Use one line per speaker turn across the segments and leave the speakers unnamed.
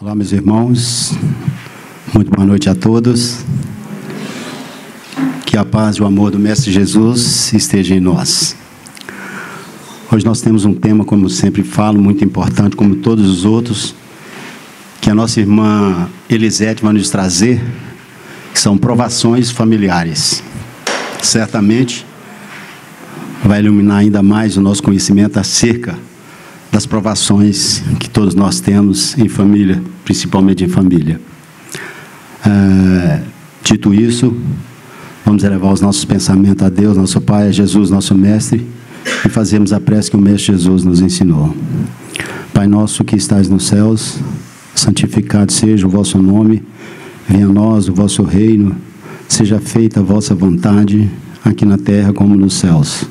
Olá, meus irmãos, muito boa noite a todos. Que a paz e o amor do Mestre Jesus esteja em nós. Hoje nós temos um tema, como sempre falo, muito importante, como todos os outros, que a nossa irmã Elisete vai nos trazer, que são provações familiares. Certamente vai iluminar ainda mais o nosso conhecimento acerca das provações que todos nós temos em família, principalmente em família. Dito isso, vamos elevar os nossos pensamentos a Deus, nosso Pai, a Jesus, nosso Mestre, e fazemos a prece que o Mestre Jesus nos ensinou. Pai nosso que estais nos céus, santificado seja o vosso nome, venha a nós o vosso reino, seja feita a vossa vontade, aqui na terra como nos céus.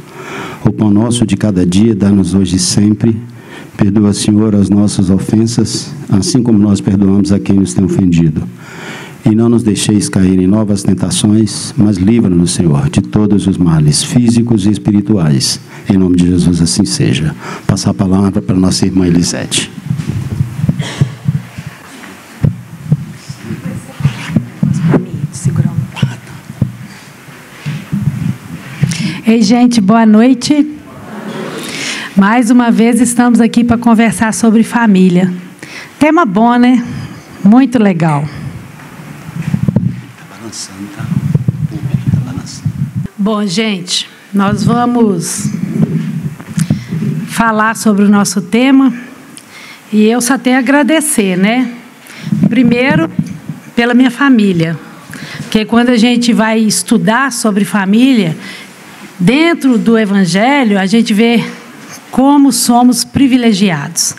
O pão nosso de cada dia, dá-nos hoje e sempre. Perdoa, Senhor, as nossas ofensas, assim como nós perdoamos a quem nos tem ofendido. E não nos deixeis cair em novas tentações, mas livra-nos, Senhor, de todos os males, físicos e espirituais. Em nome de Jesus, assim seja. Passar a palavra para a nossa irmã Elisete.
Ei, gente, boa noite. Mais uma vez estamos aqui para conversar sobre família. Tema bom, né? Muito legal. Bom, gente, nós vamos falar sobre o nosso tema e eu só tenho a agradecer, né? Primeiro, pela minha família, porque quando a gente vai estudar sobre família, dentro do Evangelho, a gente vê como somos privilegiados.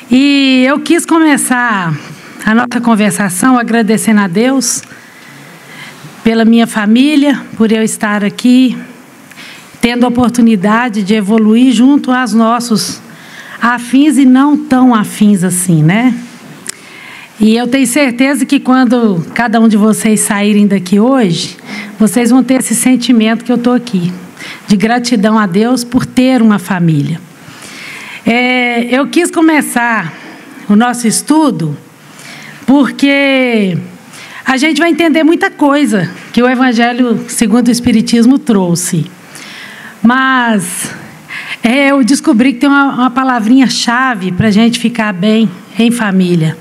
E eu quis começar a nossa conversação agradecendo a Deus pela minha família, por eu estar aqui, tendo a oportunidade de evoluir junto aos nossos afins e não tão afins assim, né? E eu tenho certeza que quando cada um de vocês saírem daqui hoje, vocês vão ter esse sentimento que eu estou aqui, de gratidão a Deus por ter uma família. Eu quis começar o nosso estudo porque a gente vai entender muita coisa que o Evangelho segundo o Espiritismo trouxe. Mas eu descobri que tem uma palavrinha-chave para a gente ficar bem em família.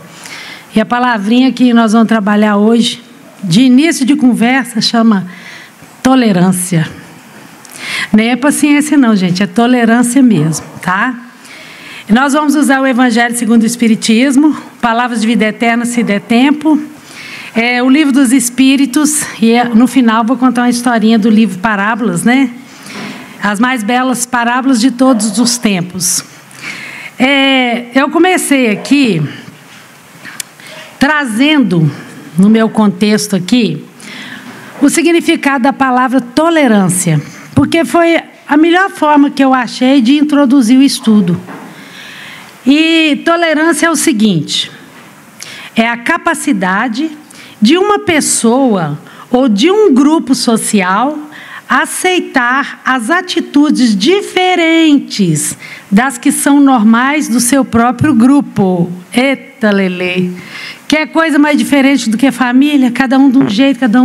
E a palavrinha que nós vamos trabalhar hoje, de início de conversa, chama tolerância. Nem é paciência não, gente, é tolerância mesmo, tá? E nós vamos usar o Evangelho segundo o Espiritismo, Palavras de Vida Eterna, se der tempo, o Livro dos Espíritos, e no final vou contar uma historinha do livro Parábolas, né? As mais belas parábolas de todos os tempos. Eu comecei aqui trazendo, no meu contexto aqui, o significado da palavra tolerância, porque foi a melhor forma que eu achei de introduzir o estudo. E tolerância é o seguinte: é a capacidade de uma pessoa ou de um grupo social aceitar as atitudes diferentes das que são normais do seu próprio grupo. Eita, lelê! Quer coisa mais diferente do que a família? Cada um de um jeito, cada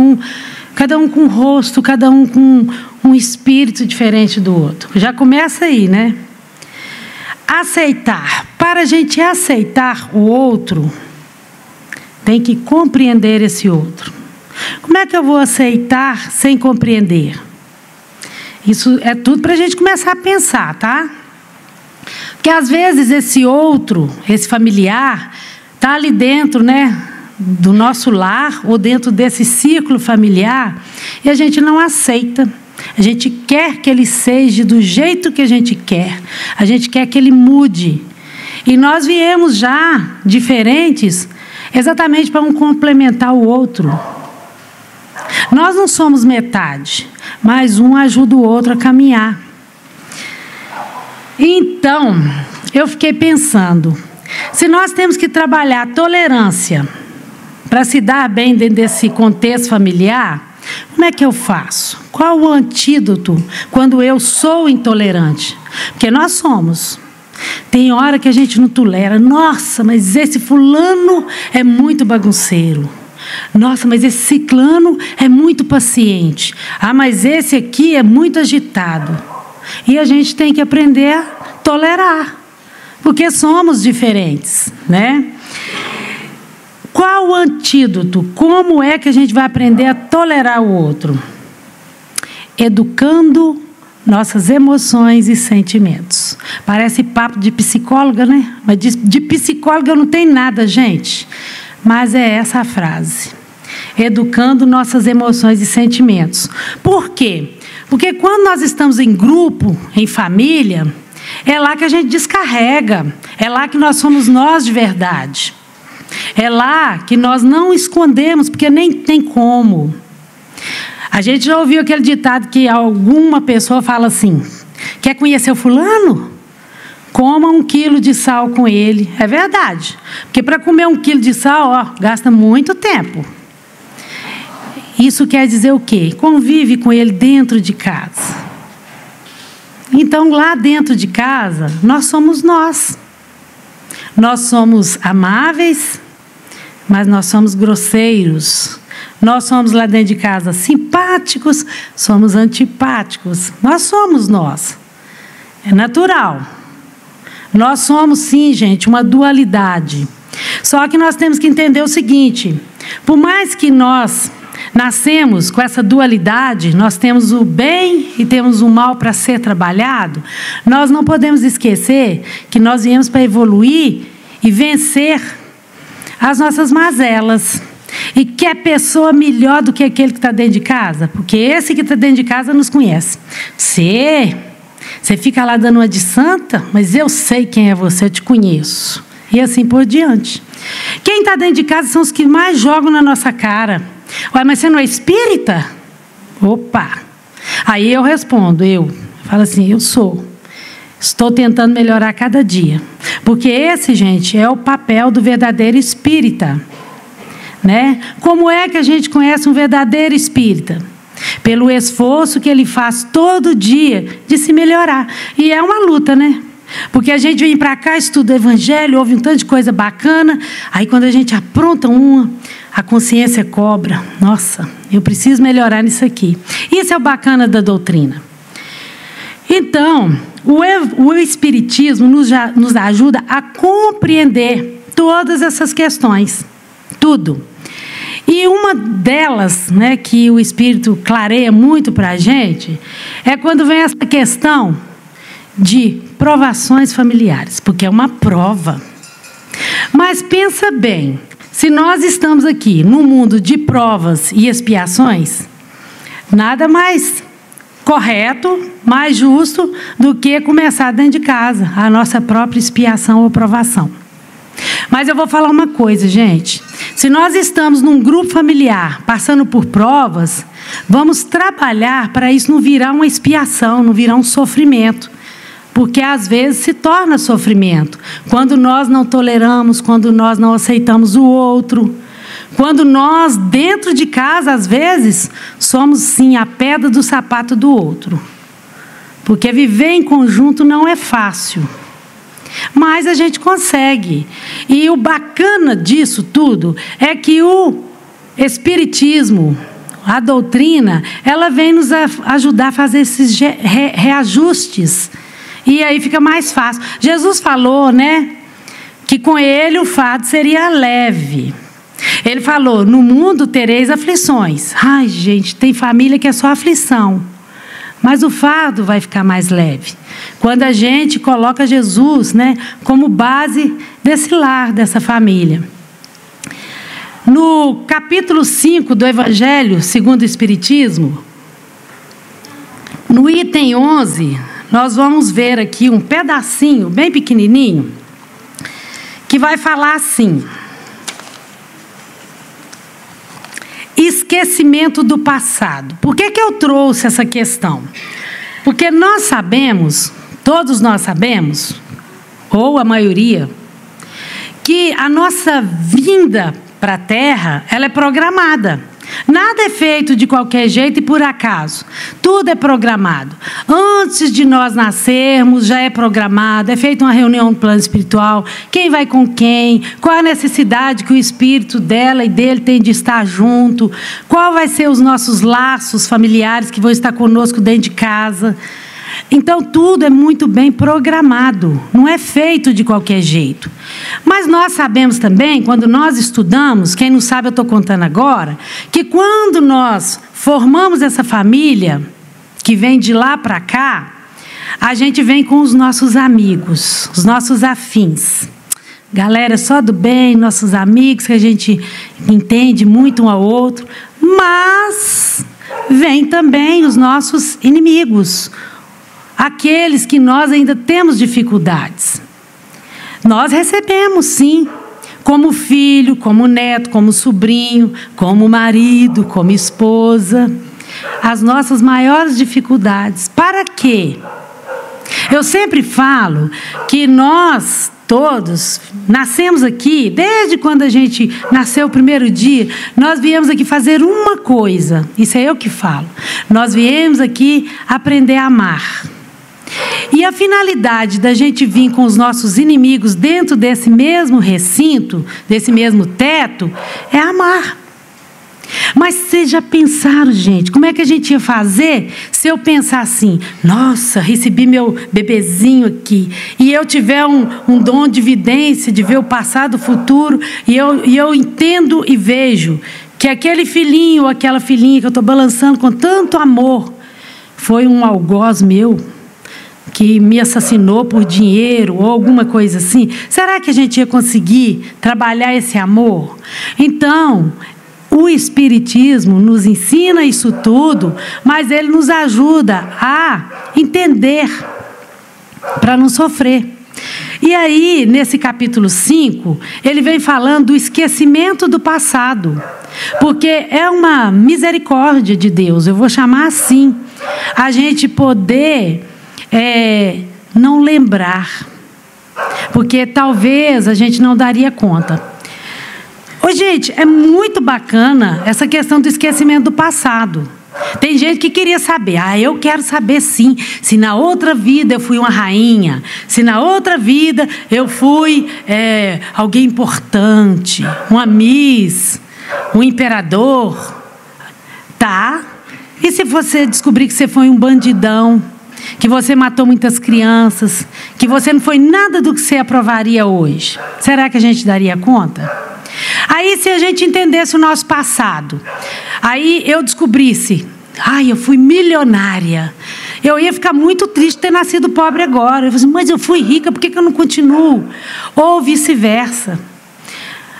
um com um rosto, cada um com um espírito diferente do outro. Já começa aí, né? Aceitar. Para a gente aceitar o outro, tem que compreender esse outro. Como é que eu vou aceitar sem compreender? Isso é tudo para a gente começar a pensar, tá? Porque às vezes esse outro, esse familiar, está ali dentro, né, do nosso lar ou dentro desse círculo familiar e a gente não aceita. A gente quer que ele seja do jeito que a gente quer. A gente quer que ele mude. E nós viemos já diferentes exatamente para um complementar o outro. Nós não somos metade, mas um ajuda o outro a caminhar. Então, eu fiquei pensando, se nós temos que trabalhar tolerância para se dar bem dentro desse contexto familiar, como é que eu faço? Qual o antídoto quando eu sou intolerante? Porque nós somos. Tem hora que a gente não tolera. Nossa, mas esse fulano é muito bagunceiro. Nossa, mas esse ciclano é muito paciente. Ah, mas esse aqui é muito agitado. E a gente tem que aprender a tolerar, porque somos diferentes, né? Qual o antídoto? Como é que a gente vai aprender a tolerar o outro? Educando nossas emoções e sentimentos. Parece papo de psicóloga, né? Mas de psicóloga não tem nada, gente. Mas é essa a frase. Educando nossas emoções e sentimentos. Por quê? Porque quando nós estamos em grupo, em família, é lá que a gente descarrega. É lá que nós somos nós de verdade. É lá que nós não escondemos, porque nem tem como. A gente já ouviu aquele ditado que alguma pessoa fala assim: quer conhecer o fulano? Coma 1 quilo de sal com ele. É verdade. Porque para comer 1 quilo de sal, gasta muito tempo. Isso quer dizer o quê? Convive com ele dentro de casa. Então, lá dentro de casa, nós somos nós. Nós somos amáveis, mas nós somos grosseiros. Nós somos lá dentro de casa simpáticos, somos antipáticos. Nós somos nós. É natural. Nós somos, sim, gente, uma dualidade. Só que nós temos que entender o seguinte: por mais que nós nascemos com essa dualidade, nós temos o bem e temos o mal para ser trabalhado, nós não podemos esquecer que nós viemos para evoluir e vencer as nossas mazelas. E que é pessoa melhor do que aquele que está dentro de casa? Porque esse que está dentro de casa nos conhece. Você fica lá dando uma de santa, mas eu sei quem é você, eu te conheço. E assim por diante. Quem está dentro de casa são os que mais jogam na nossa cara. Ué, mas você não é espírita? Opa! Aí eu respondo, eu falo assim, eu sou. Estou tentando melhorar cada dia. Porque esse, gente, é o papel do verdadeiro espírita. Né? Como é que a gente conhece um verdadeiro espírita? Pelo esforço que ele faz todo dia de se melhorar. E é uma luta, né? Porque a gente vem para cá, estuda o evangelho, ouve um tanto de coisa bacana, aí quando a gente apronta uma, a consciência cobra. Nossa, eu preciso melhorar nisso aqui. Isso é o bacana da doutrina. Então, o Espiritismo nos ajuda a compreender todas essas questões. Tudo. E uma delas, né, que o Espírito clareia muito para a gente, é quando vem essa questão de provações familiares, porque é uma prova. Mas pensa bem, se nós estamos aqui num mundo de provas e expiações, nada mais correto, mais justo do que começar dentro de casa, a nossa própria expiação ou provação. Mas eu vou falar uma coisa, gente. Se nós estamos num grupo familiar passando por provas, vamos trabalhar para isso não virar uma expiação, não virar um sofrimento. Porque às vezes se torna sofrimento. Quando nós não toleramos, quando nós não aceitamos o outro. Quando nós, dentro de casa, às vezes, somos sim a pedra do sapato do outro. Porque viver em conjunto não é fácil. Mas a gente consegue. E o bacana disso tudo é que o Espiritismo, a doutrina, ela vem nos ajudar a fazer esses reajustes. E aí fica mais fácil. Jesus falou, né, que com ele o fardo seria leve. Ele falou, no mundo tereis aflições. Ai, gente, tem família que é só aflição. Mas o fardo vai ficar mais leve. Quando a gente coloca Jesus, né, como base desse lar, dessa família. No capítulo 5 do Evangelho, segundo o Espiritismo, no item 11, nós vamos ver aqui um pedacinho, bem pequenininho, que vai falar assim: esquecimento do passado. Por que eu trouxe essa questão? Porque nós sabemos, todos nós sabemos, ou a maioria, que a nossa vinda para a Terra, ela é programada. Nada é feito de qualquer jeito e por acaso. Tudo é programado. Antes de nós nascermos, já é programado. É feita uma reunião no plano espiritual. Quem vai com quem? Qual a necessidade que o espírito dela e dele tem de estar junto? Qual vai ser os nossos laços familiares que vão estar conosco dentro de casa? Então, tudo é muito bem programado, não é feito de qualquer jeito. Mas nós sabemos também, quando nós estudamos, quem não sabe eu estou contando agora, que quando nós formamos essa família, que vem de lá para cá, a gente vem com os nossos amigos, os nossos afins. Galera só do bem, nossos amigos, que a gente entende muito um ao outro, mas vem também os nossos inimigos, aqueles que nós ainda temos dificuldades. Nós recebemos, sim, como filho, como neto, como sobrinho, como marido, como esposa, as nossas maiores dificuldades. Para quê? Eu sempre falo que nós todos nascemos aqui, desde quando a gente nasceu o primeiro dia, nós viemos aqui fazer uma coisa, isso é eu que falo, nós viemos aqui aprender a amar. E a finalidade da gente vir com os nossos inimigos dentro desse mesmo recinto, desse mesmo teto, é amar. Mas vocês já pensaram, gente, como é que a gente ia fazer se eu pensar assim, nossa, recebi meu bebezinho aqui, e eu tiver um dom de vidência, de ver o passado, o futuro, e eu entendo e vejo que aquele filhinho ou aquela filhinha que eu estou balançando com tanto amor, foi um algoz meu, que me assassinou por dinheiro ou alguma coisa assim, será que a gente ia conseguir trabalhar esse amor? Então, o Espiritismo nos ensina isso tudo, mas ele nos ajuda a entender, para não sofrer. E aí, nesse capítulo 5, ele vem falando do esquecimento do passado, porque é uma misericórdia de Deus, eu vou chamar assim, a gente poder não lembrar, porque talvez a gente não daria conta. Ô, gente, é muito bacana essa questão do esquecimento do passado. Tem gente que queria saber, eu quero saber sim, se na outra vida eu fui uma rainha, se na outra vida eu fui alguém importante, uma miss, um imperador, tá? E se você descobrir que você foi um bandidão, que você matou muitas crianças, que você não foi nada do que você aprovaria hoje, será que a gente daria conta? Aí, se a gente entendesse o nosso passado, aí eu descobrisse, eu fui milionária, eu ia ficar muito triste de ter nascido pobre agora. Eu falei assim, mas eu fui rica, por que eu não continuo? Ou vice-versa.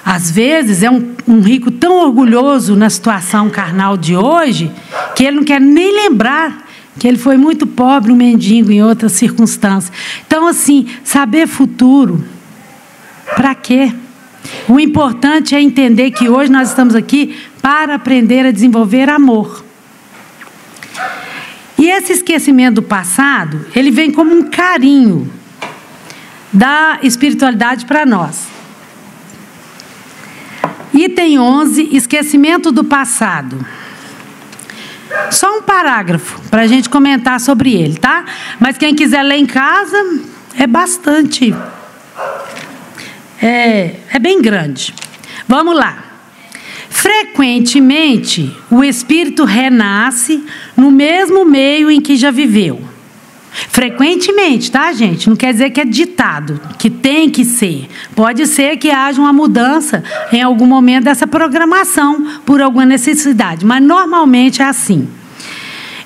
Às vezes é um rico tão orgulhoso na situação carnal de hoje, que ele não quer nem lembrar que ele foi muito pobre, um mendigo em outras circunstâncias. Então, assim, saber futuro, para quê? O importante é entender que hoje nós estamos aqui para aprender a desenvolver amor. E esse esquecimento do passado, ele vem como um carinho da espiritualidade para nós. Item 11, esquecimento do passado. Só um parágrafo para a gente comentar sobre ele, tá? Mas quem quiser ler em casa, é bastante. É bem grande. Vamos lá. Frequentemente, o espírito renasce no mesmo meio em que já viveu. Frequentemente, tá, gente? Não quer dizer que é ditado, que tem que ser. Pode ser que haja uma mudança em algum momento dessa programação, por alguma necessidade, mas normalmente é assim.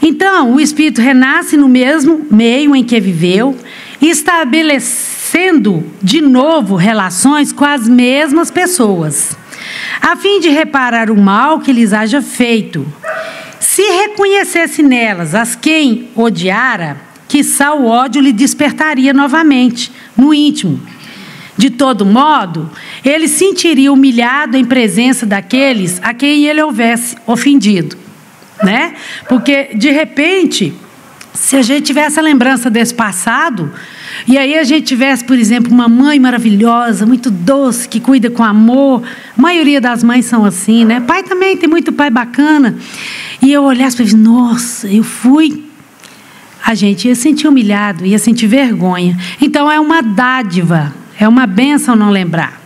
Então, o espírito renasce no mesmo meio em que viveu, estabelecendo de novo relações com as mesmas pessoas, a fim de reparar o mal que lhes haja feito. Se reconhecesse nelas as quem odiara, quiçá o ódio lhe despertaria novamente, no íntimo. De todo modo, ele sentiria humilhado em presença daqueles a quem ele houvesse ofendido, né? Porque, de repente, se a gente tiver essa lembrança desse passado, e aí a gente tivesse, por exemplo, uma mãe maravilhosa, muito doce, que cuida com amor. A maioria das mães são assim, né? Pai também, tem muito pai bacana. E eu olhasse para ele, nossa, eu fui. A gente ia sentir humilhado, ia sentir vergonha. Então é uma dádiva, é uma bênção não lembrar.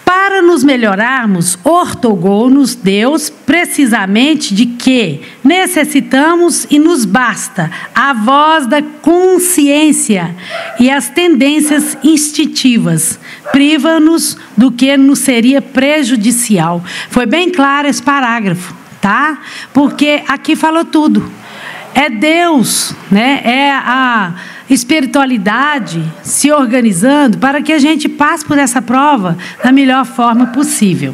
Para nos melhorarmos, ortogou-nos Deus precisamente de que necessitamos e nos basta a voz da consciência e as tendências instintivas. Priva-nos do que nos seria prejudicial. Foi bem claro esse parágrafo, tá? Porque aqui falou tudo. É Deus, né? É a espiritualidade se organizando para que a gente passe por essa prova da melhor forma possível.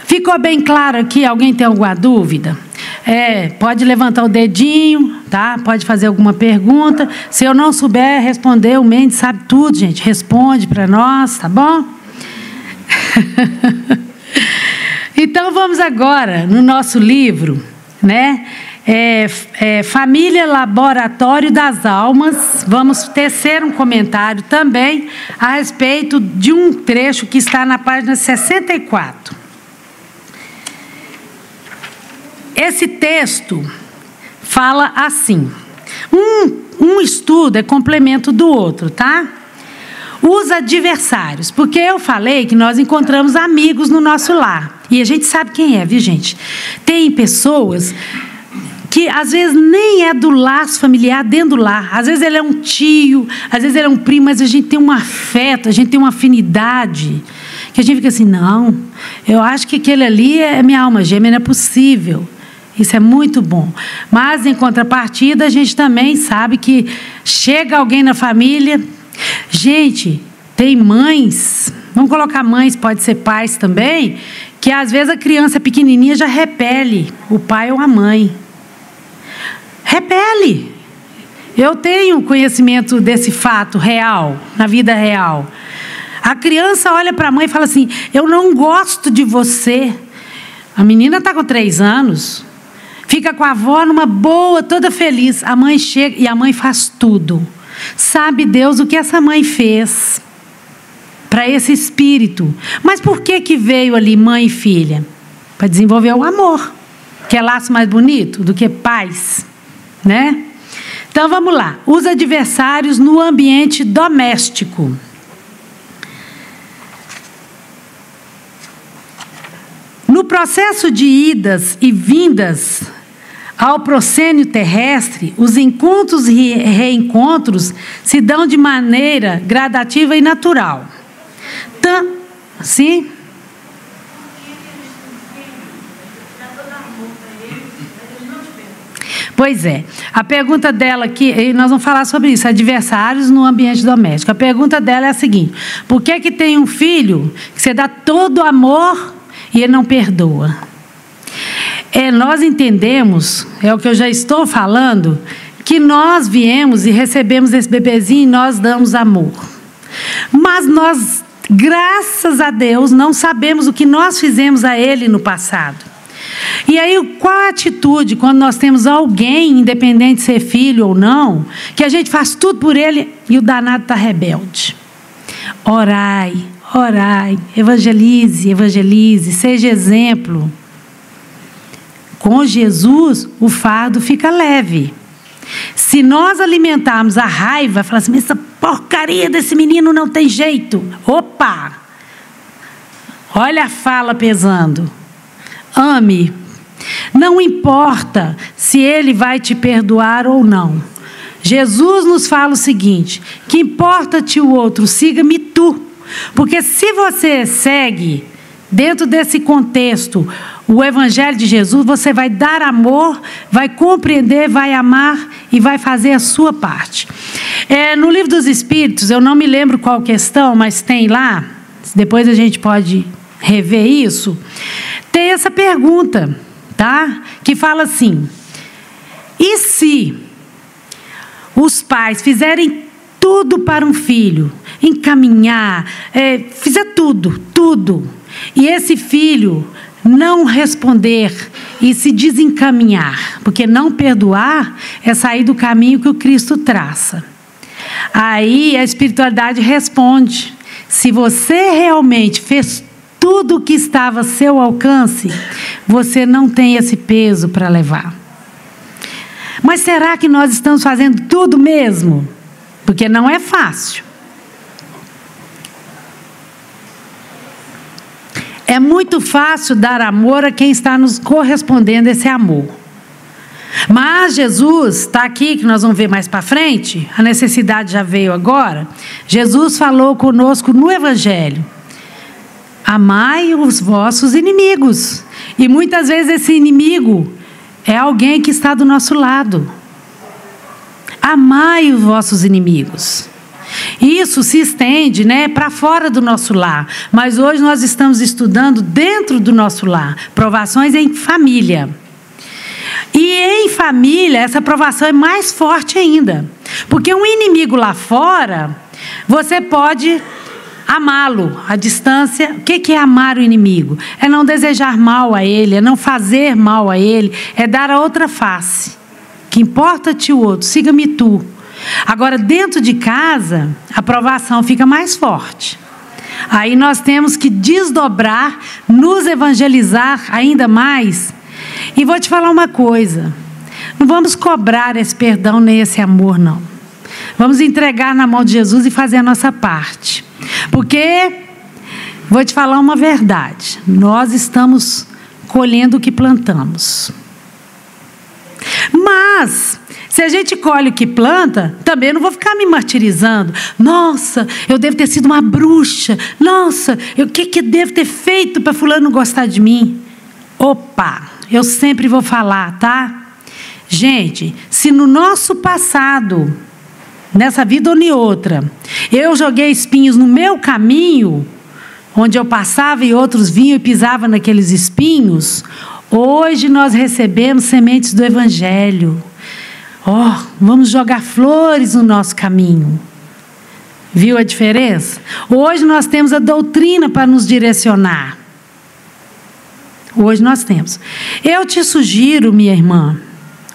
Ficou bem claro aqui? Alguém tem alguma dúvida? Pode levantar o dedinho, tá? Pode fazer alguma pergunta. Se eu não souber responder, o Mendes sabe tudo, gente. Responde para nós, tá bom? Então vamos agora no nosso livro, né? Família Laboratório das Almas. Vamos tecer um comentário também a respeito de um trecho que está na página 64. Esse texto fala assim: um estudo é complemento do outro, tá? Os adversários, porque eu falei que nós encontramos amigos no nosso lar, e a gente sabe quem é, viu, gente? Tem pessoas que às vezes nem é do laço familiar, dentro do lar. Às vezes ele é um tio, às vezes ele é um primo, mas a gente tem um afeto, a gente tem uma afinidade, que a gente fica assim, não, eu acho que aquele ali é minha alma gêmea, não é possível. Isso é muito bom. Mas, em contrapartida, a gente também sabe que chega alguém na família. Gente, tem mães, vamos colocar mães, pode ser pais também, que às vezes a criança pequenininha já repele o pai ou a mãe. Repele. Eu tenho conhecimento desse fato real, na vida real. A criança olha para a mãe e fala assim, eu não gosto de você. A menina está com 3 anos, fica com a avó numa boa, toda feliz. A mãe chega e a mãe faz tudo. Sabe Deus o que essa mãe fez para esse espírito. Mas por que veio ali mãe e filha? Para desenvolver o amor, que é laço mais bonito do que pais, né? Então vamos lá. Os adversários no ambiente doméstico. No processo de idas e vindas ao proscênio terrestre, os encontros e reencontros se dão de maneira gradativa e natural. Sim? Pois é. A pergunta dela aqui, e nós vamos falar sobre isso, adversários no ambiente doméstico. A pergunta dela é a seguinte: por que tem um filho que você dá todo o amor e ele não perdoa? Nós entendemos, é o que eu já estou falando, que nós viemos e recebemos esse bebezinho e nós damos amor. Mas nós, graças a Deus, não sabemos o que nós fizemos a ele no passado. E aí, qual a atitude quando nós temos alguém, independente de ser filho ou não, que a gente faz tudo por ele e o danado está rebelde? Orai, orai, evangelize, evangelize, seja exemplo. Com Jesus, o fardo fica leve. Se nós alimentarmos a raiva, falar assim, essa porcaria desse menino não tem jeito. Opa! Olha a fala pesando. Ame. Não importa se ele vai te perdoar ou não. Jesus nos fala o seguinte: que importa-te o outro, siga-me tu. Porque se você segue, dentro desse contexto, o Evangelho de Jesus, você vai dar amor, vai compreender, vai amar e vai fazer a sua parte. No Livro dos Espíritos, eu não me lembro qual questão, mas tem lá, depois a gente pode rever isso, tem essa pergunta, tá? Que fala assim: e se os pais fizerem tudo para um filho, encaminhar, fizer tudo, e esse filho não responder e se desencaminhar, porque não perdoar é sair do caminho que o Cristo traça. Aí a espiritualidade responde: se você realmente fez tudo o que estava a seu alcance, você não tem esse peso para levar. Mas será que nós estamos fazendo tudo mesmo? Porque não é fácil. É muito fácil dar amor a quem está nos correspondendo esse amor. Mas Jesus está aqui, que nós vamos ver mais para frente, a necessidade já veio agora. Jesus falou conosco no Evangelho: amai os vossos inimigos. E muitas vezes esse inimigo é alguém que está do nosso lado. Amai os vossos inimigos. Isso se estende, para fora do nosso lar. Mas hoje nós estamos estudando dentro do nosso lar. Provações em família. E em família, essa provação é mais forte ainda. Porque um inimigo lá fora, você pode amá-lo à distância. O que é amar o inimigo? É não desejar mal a ele, é não fazer mal a ele, é dar a outra face. Que importa-te o outro, siga-me tu. Agora, dentro de casa, a provação fica mais forte. Aí nós temos que desdobrar, nos evangelizar ainda mais. E vou te falar uma coisa: não vamos cobrar esse perdão nem esse amor, não. Vamos entregar na mão de Jesus e fazer a nossa parte. Porque, vou te falar uma verdade: nós estamos colhendo o que plantamos. Mas, se a gente colhe o que planta, também não vou ficar me martirizando. Nossa, eu devo ter sido uma bruxa. Nossa, o que devo ter feito para fulano não gostar de mim? Opa, eu sempre vou falar, tá? Gente, se no nosso passado, nessa vida ou em outra, eu joguei espinhos no meu caminho, onde eu passava e outros vinham e pisavam naqueles espinhos, hoje nós recebemos sementes do Evangelho. Vamos jogar flores no nosso caminho. Viu a diferença? Hoje nós temos a doutrina para nos direcionar. Hoje nós temos. Eu te sugiro, minha irmã,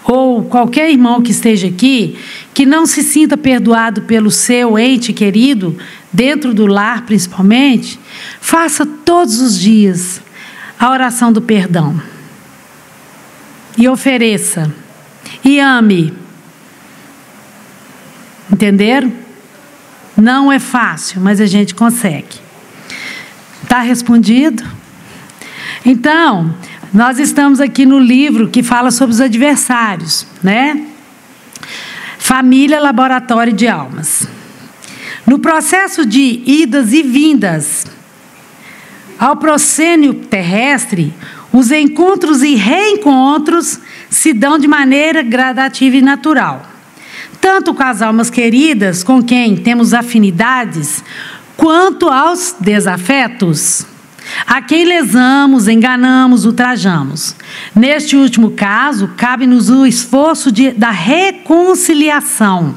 ou qualquer irmão que esteja aqui, que não se sinta perdoado pelo seu ente querido, dentro do lar principalmente, faça todos os dias a oração do perdão. E ofereça. E ame. Entenderam? Não é fácil, mas a gente consegue. Está respondido? Então, nós estamos aqui no livro que fala sobre os adversários, Família, laboratório de almas. No processo de idas e vindas ao proscênio terrestre, os encontros e reencontros se dão de maneira gradativa e natural. Tanto com as almas queridas, com quem temos afinidades, quanto aos desafetos, a quem lesamos, enganamos, ultrajamos. Neste último caso, cabe-nos o esforço da reconciliação.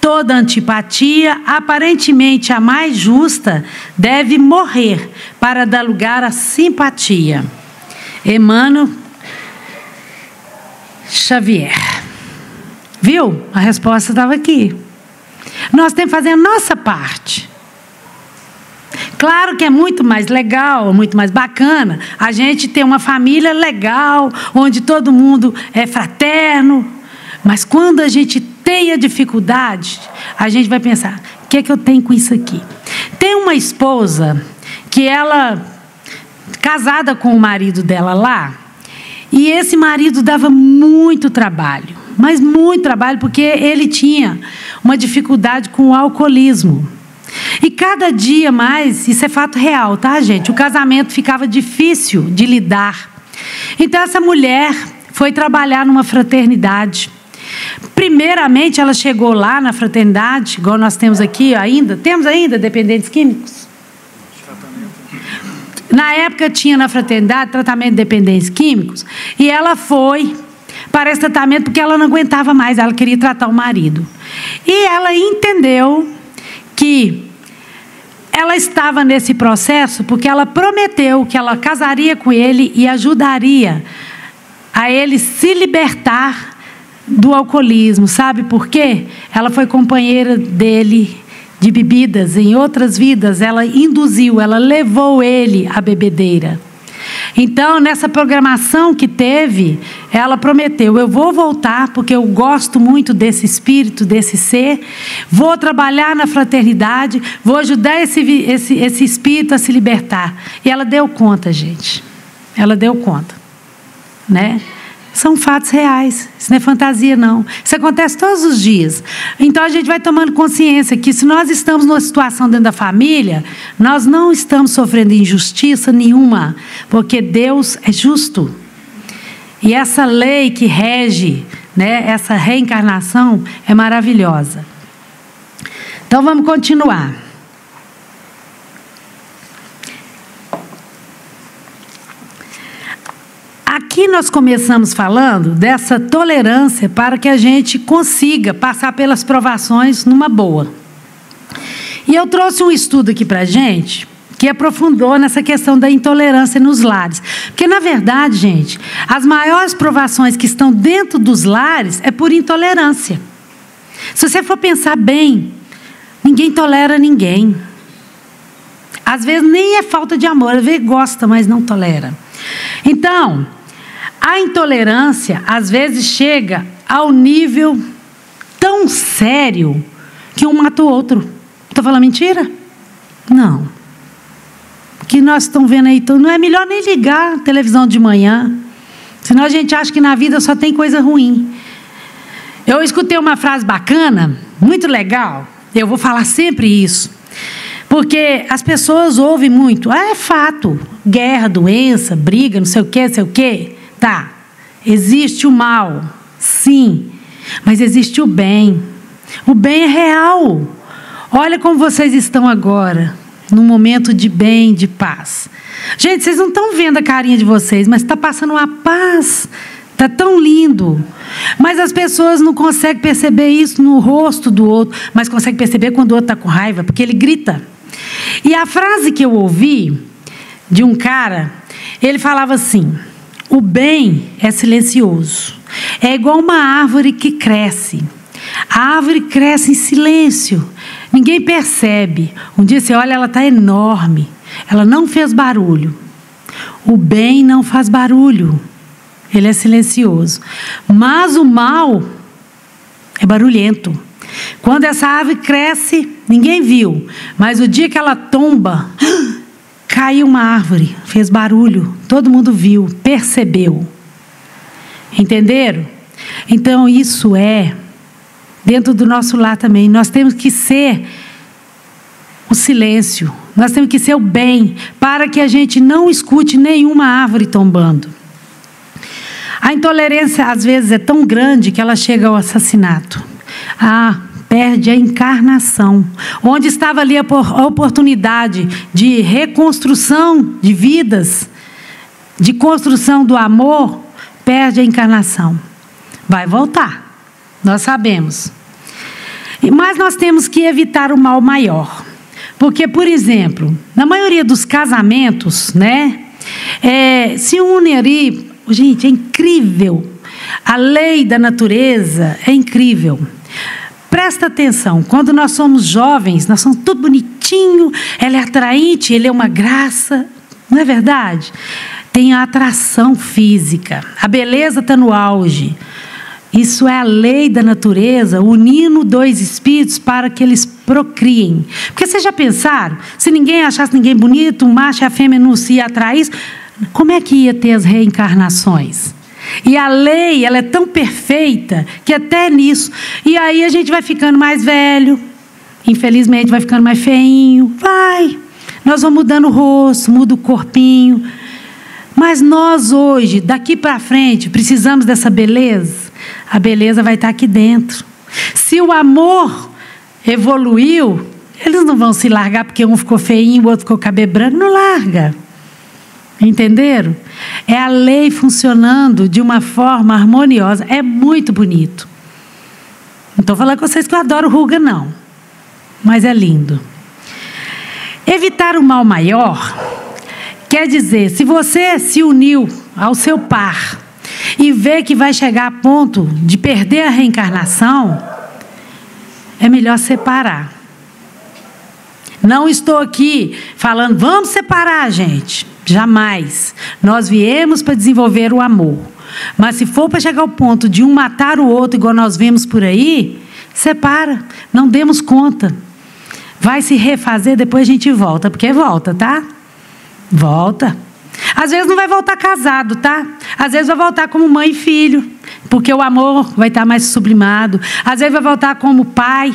Toda antipatia, aparentemente a mais justa, deve morrer para dar lugar à simpatia. Emmanuel Xavier. Viu? A resposta estava aqui. Nós temos que fazer a nossa parte. Claro que é muito mais legal, muito mais bacana a gente ter uma família legal, onde todo mundo é fraterno. Mas quando a gente tem a dificuldade, a gente vai pensar: o que é que eu tenho com isso aqui? Tem uma esposa que ela, casada com o marido dela lá, e esse marido dava muito trabalho, mas muito trabalho, porque ele tinha uma dificuldade com o alcoolismo. E cada dia mais, isso é fato real, tá, gente? O casamento ficava difícil de lidar. Então, essa mulher foi trabalhar numa fraternidade. Primeiramente, ela chegou lá na fraternidade, igual nós temos aqui ainda. Temos ainda dependentes químicos? Na época, tinha na fraternidade tratamento de dependentes químicos. E ela foi para esse tratamento porque ela não aguentava mais, ela queria tratar o marido. E ela entendeu que ela estava nesse processo porque ela prometeu que ela casaria com ele e ajudaria a ele se libertar do alcoolismo. Sabe por quê? Ela foi companheira dele de bebidas em outras vidas. Ela induziu, ela levou ele à bebedeira. Então, nessa programação que teve, ela prometeu: eu vou voltar, porque eu gosto muito desse espírito, desse ser, vou trabalhar na fraternidade, vou ajudar esse espírito a se libertar. E ela deu conta, gente. Ela deu conta, né? São fatos reais, isso não é fantasia não, isso acontece todos os dias. Então a gente vai tomando consciência que se nós estamos numa situação dentro da família, nós não estamos sofrendo injustiça nenhuma, porque Deus é justo. E essa lei que rege, né, essa reencarnação é maravilhosa. Então vamos continuar. Aqui nós começamos falando dessa tolerância para que a gente consiga passar pelas provações numa boa. E eu trouxe um estudo aqui para a gente que aprofundou nessa questão da intolerância nos lares. Porque, na verdade, gente, as maiores provações que estão dentro dos lares é por intolerância. Se você for pensar bem, ninguém tolera ninguém. Às vezes nem é falta de amor, às vezes gosta, mas não tolera. Então, a intolerância, às vezes, chega ao nível tão sério que um mata o outro. Estou falando mentira? Não. O que nós estamos vendo aí, não é melhor nem ligar a televisão de manhã, senão a gente acha que na vida só tem coisa ruim. Eu escutei uma frase bacana, muito legal, eu vou falar sempre isso, porque as pessoas ouvem muito: é fato, guerra, doença, briga, não sei o quê. Tá, existe o mal, sim, mas existe o bem. O bem é real. Olha como vocês estão agora, num momento de bem, de paz. Gente, vocês não estão vendo a carinha de vocês, mas está passando uma paz, está tão lindo. Mas as pessoas não conseguem perceber isso no rosto do outro, mas conseguem perceber quando o outro está com raiva, porque ele grita. E a frase que eu ouvi de um cara, ele falava assim: o bem é silencioso. É igual uma árvore que cresce. A árvore cresce em silêncio. Ninguém percebe. Um dia você olha, ela está enorme. Ela não fez barulho. O bem não faz barulho. Ele é silencioso. Mas o mal é barulhento. Quando essa árvore cresce, ninguém viu. Mas o dia que ela tomba, caiu uma árvore, fez barulho, todo mundo viu, percebeu. Entenderam? Então isso é dentro do nosso lar também. Nós temos que ser o silêncio, nós temos que ser o bem, para que a gente não escute nenhuma árvore tombando. A intolerância às vezes é tão grande que ela chega ao assassinato. Perde a encarnação. Onde estava ali a oportunidade de reconstrução de vidas, de construção do amor, perde a encarnação. Vai voltar, nós sabemos. Mas nós temos que evitar o mal maior. Porque, por exemplo, na maioria dos casamentos, né, se une ali, gente, é incrível. A lei da natureza é incrível. Presta atenção, quando nós somos jovens, nós somos tudo bonitinho, ela é atraente, ele é uma graça, não é verdade? Tem a atração física, a beleza está no auge. Isso é a lei da natureza, unindo dois espíritos para que eles procriem. Porque vocês já pensaram, se ninguém achasse ninguém bonito, o macho e a fêmea não se atraíssem, como é que ia ter as reencarnações? E a lei, ela é tão perfeita que até nisso. E aí a gente vai ficando mais velho, infelizmente vai ficando mais feinho, nós vamos mudando o rosto, muda o corpinho. Mas nós hoje, daqui para frente, precisamos dessa beleza. A beleza vai estar aqui dentro. Se o amor evoluiu, eles não vão se largar porque um ficou feinho, o outro ficou cabelo branco, não larga. Entenderam? É a lei funcionando de uma forma harmoniosa. É muito bonito. Não estou falando com vocês que eu adoro ruga, não. Mas é lindo. Evitar o mal maior quer dizer, se você se uniu ao seu par e vê que vai chegar a ponto de perder a reencarnação, é melhor separar. Não estou aqui falando, vamos separar, gente. Jamais. Nós viemos para desenvolver o amor. Mas se for para chegar ao ponto de um matar o outro, igual nós vemos por aí, separa. Não demos conta. Vai se refazer, depois a gente volta. Porque volta, tá? Volta. Às vezes não vai voltar casado, tá? Às vezes vai voltar como mãe e filho. Porque o amor vai estar mais sublimado. Às vezes vai voltar como pai.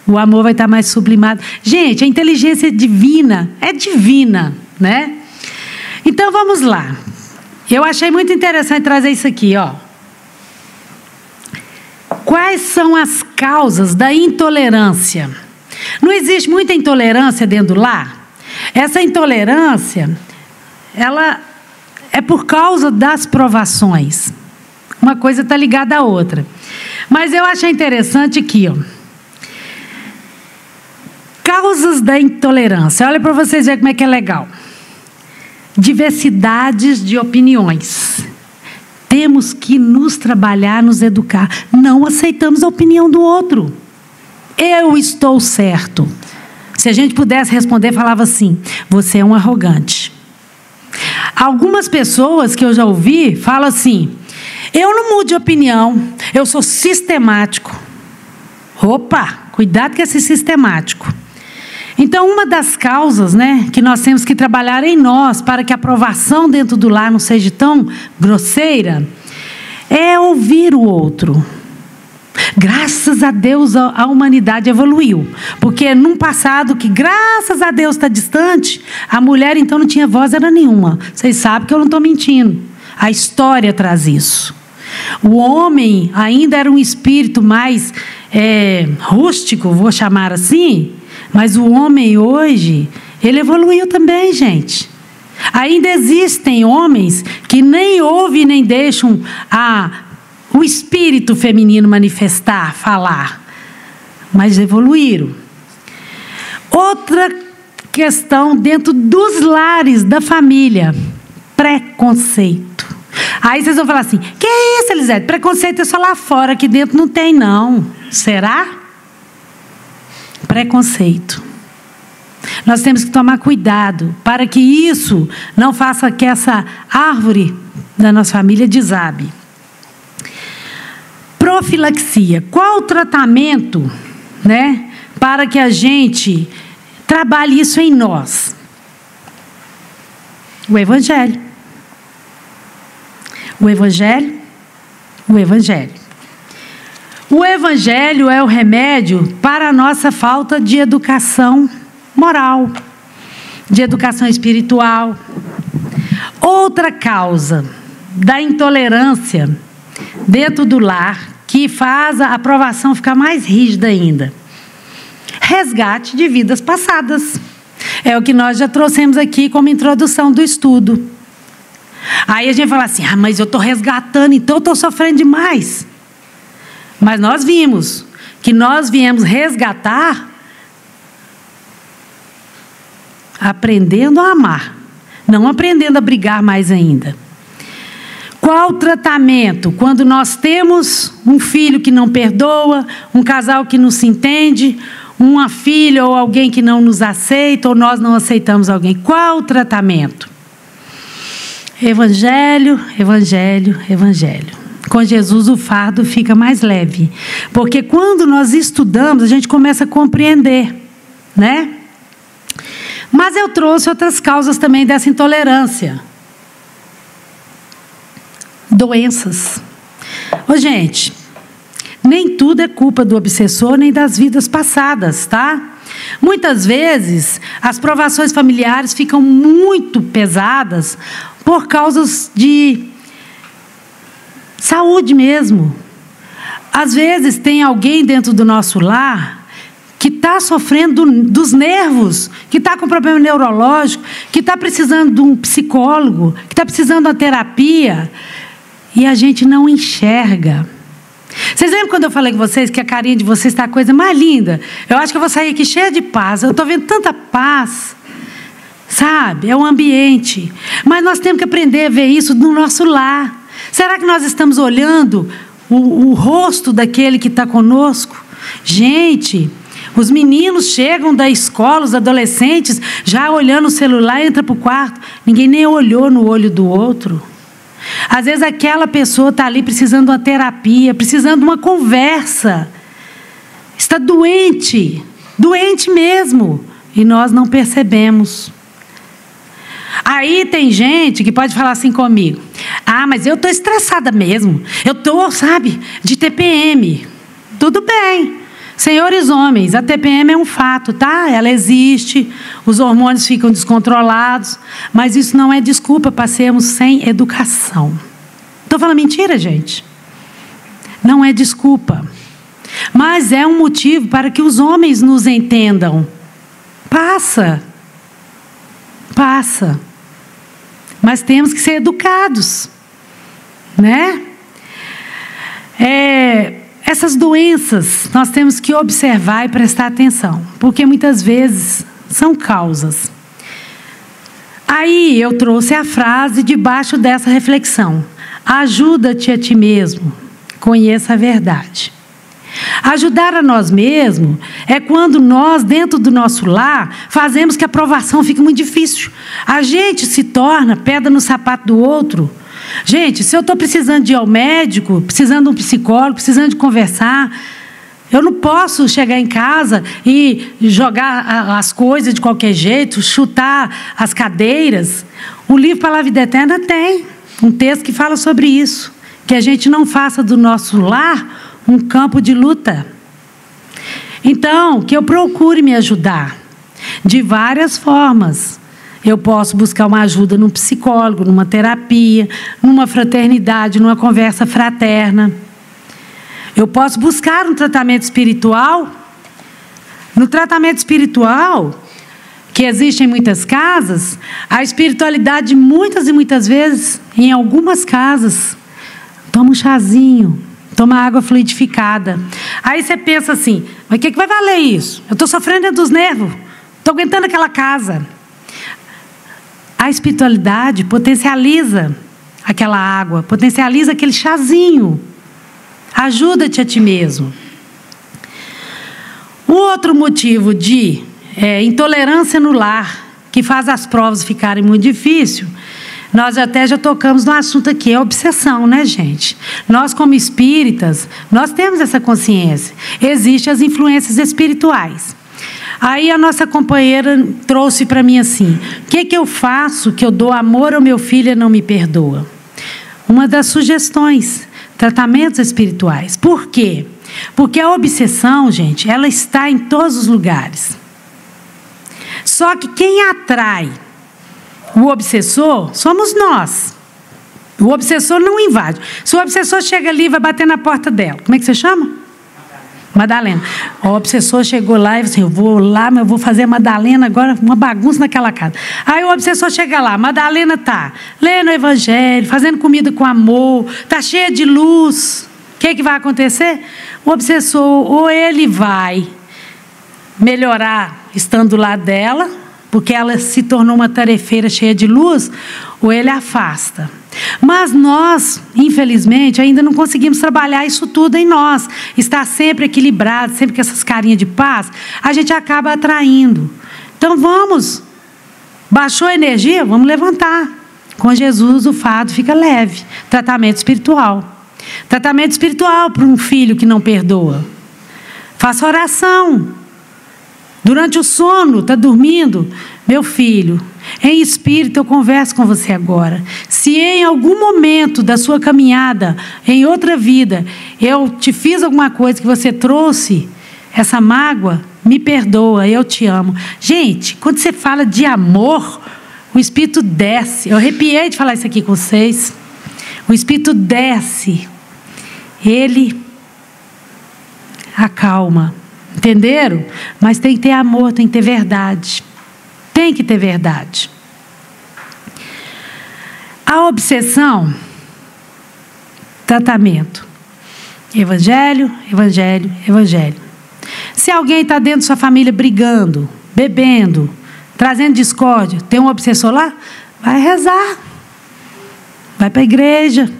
O amor vai estar mais sublimado. Gente, a inteligência divina é divina, né? Então, vamos lá. Eu achei muito interessante trazer isso aqui, ó. Quais são as causas da intolerância? Não existe muita intolerância dentro do lar? Essa intolerância, ela é por causa das provações. Uma coisa está ligada à outra. Mas eu achei interessante aqui, ó. Causas da intolerância. Olha para vocês verem como é que é legal. Diversidades de opiniões. Temos que nos trabalhar, nos educar. Não aceitamos a opinião do outro. Eu estou certo. Se a gente pudesse responder, falava assim: você é um arrogante. Algumas pessoas que eu já ouvi falam assim: eu não mudo de opinião, eu sou sistemático. Opa, cuidado com esse sistemático. Então, uma das causas, né, que nós temos que trabalhar em nós para que a aprovação dentro do lar não seja tão grosseira, é ouvir o outro. Graças a Deus a humanidade evoluiu. Porque num passado que, graças a Deus, está distante, a mulher então não tinha voz era nenhuma. Vocês sabem que eu não estou mentindo. A história traz isso. O homem ainda era um espírito mais rústico, vou chamar assim. Mas o homem hoje, ele evoluiu também, gente. Ainda existem homens que nem ouvem nem deixam o espírito feminino manifestar, falar. Mas evoluíram. Outra questão dentro dos lares da família: preconceito. Aí vocês vão falar assim: que é isso, Elisete? Preconceito é só lá fora, aqui dentro não tem, não. Será? Preconceito. Nós temos que tomar cuidado para que isso não faça que essa árvore da nossa família desabe. Profilaxia. Qual o tratamento, né, para que a gente trabalhe isso em nós? O Evangelho. O Evangelho. O Evangelho. O Evangelho é o remédio para a nossa falta de educação moral, de educação espiritual. Outra causa da intolerância dentro do lar, que faz a aprovação ficar mais rígida ainda: resgate de vidas passadas. É o que nós já trouxemos aqui como introdução do estudo. Aí a gente fala assim: mas eu estou resgatando, então eu estou sofrendo demais. Mas nós vimos que nós viemos resgatar aprendendo a amar, não aprendendo a brigar mais ainda. Qual o tratamento quando nós temos um filho que não perdoa, um casal que não se entende, uma filha ou alguém que não nos aceita, ou nós não aceitamos alguém? Qual o tratamento? Evangelho, Evangelho, Evangelho. Com Jesus o fardo fica mais leve. Porque quando nós estudamos, a gente começa a compreender, né? Mas eu trouxe outras causas também dessa intolerância. Doenças. Ô, gente, nem tudo é culpa do obsessor nem das vidas passadas, tá? Muitas vezes as provações familiares ficam muito pesadas por causas de saúde mesmo. Às vezes tem alguém dentro do nosso lar que está sofrendo dos nervos, que está com problema neurológico, que está precisando de um psicólogo, que está precisando de uma terapia, e a gente não enxerga. Vocês lembram quando eu falei com vocês que a carinha de vocês está a coisa mais linda? Eu acho que eu vou sair aqui cheia de paz. Eu estou vendo tanta paz, sabe? É um ambiente. Mas nós temos que aprender a ver isso no nosso lar. Será que nós estamos olhando o rosto daquele que está conosco? Gente, os meninos chegam da escola, os adolescentes, já olhando o celular, entra para o quarto. Ninguém nem olhou no olho do outro. Às vezes aquela pessoa está ali precisando de uma terapia, precisando de uma conversa. Está doente, doente mesmo. E nós não percebemos. Aí tem gente que pode falar assim comigo: ah, mas eu estou estressada mesmo. Eu estou, sabe, de TPM. Tudo bem. Senhores homens, a TPM é um fato, tá? Ela existe, os hormônios ficam descontrolados, mas isso não é desculpa para sermos sem educação. Estou falando mentira, gente? Não é desculpa. Mas é um motivo para que os homens nos entendam. Passa. Mas temos que ser educados, né? Essas doenças nós temos que observar e prestar atenção, porque muitas vezes são causas. Aí eu trouxe a frase debaixo dessa reflexão: ajuda-te a ti mesmo, conheça a verdade. Ajudar a nós mesmos é quando nós, dentro do nosso lar, fazemos que a provação fique muito difícil. A gente se torna pedra no sapato do outro. Gente, se eu estou precisando de ir ao médico, precisando de um psicólogo, precisando de conversar, eu não posso chegar em casa e jogar as coisas de qualquer jeito, chutar as cadeiras. O livro Palavra da Vida Eterna tem um texto que fala sobre isso, que a gente não faça do nosso lar um campo de luta. Então, que eu procure me ajudar de várias formas. Eu posso buscar uma ajuda num psicólogo, numa terapia, numa fraternidade, numa conversa fraterna. Eu posso buscar um tratamento espiritual. No tratamento espiritual, que existe em muitas casas, a espiritualidade muitas e muitas vezes, em algumas casas, toma um chazinho, toma água fluidificada. Aí você pensa assim: mas o que vai valer isso? Eu estou sofrendo dos nervos, estou aguentando aquela casa. A espiritualidade potencializa aquela água, potencializa aquele chazinho. Ajuda-te a ti mesmo. Um outro motivo de intolerância no lar, que faz as provas ficarem muito difíceis, nós até já tocamos no assunto aqui, é obsessão, né, gente? Nós, como espíritas, nós temos essa consciência. Existem as influências espirituais. Aí a nossa companheira trouxe para mim assim: o que eu faço que eu dou amor ao meu filho e não me perdoa? Uma das sugestões, tratamentos espirituais. Por quê? Porque a obsessão, gente, ela está em todos os lugares. Só que quem atrai o obsessor somos nós. O obsessor não invade. Se o obsessor chega ali e vai bater na porta dela, como é que você chama? Madalena. O obsessor chegou lá e disse assim: eu vou lá, mas eu vou fazer a Madalena agora, uma bagunça naquela casa. Aí o obsessor chega lá, Madalena está lendo o evangelho, fazendo comida com amor, está cheia de luz. O que vai acontecer? O obsessor, ou ele vai melhorar estando do lado dela, porque ela se tornou uma tarefeira cheia de luz, ou ele afasta. Mas nós, infelizmente, ainda não conseguimos trabalhar isso tudo em nós. Estar sempre equilibrado, sempre com essas carinhas de paz, a gente acaba atraindo. Então vamos, baixou a energia, vamos levantar. Com Jesus o fardo fica leve. Tratamento espiritual. Tratamento espiritual para um filho que não perdoa. Faça oração. Durante o sono, está dormindo? Meu filho, em espírito eu converso com você agora. Se em algum momento da sua caminhada, em outra vida, eu te fiz alguma coisa que você trouxe essa mágoa, me perdoa, eu te amo. Gente, quando você fala de amor, o espírito desce. Eu arrepiei de falar isso aqui com vocês. O espírito desce. Ele acalma. Entenderam? Mas tem que ter amor, tem que ter verdade. Tem que ter verdade. A obsessão, tratamento. Evangelho, evangelho, evangelho. Se alguém está dentro da sua família brigando, bebendo, trazendo discórdia, tem um obsessor lá? Vai rezar. Vai para a igreja.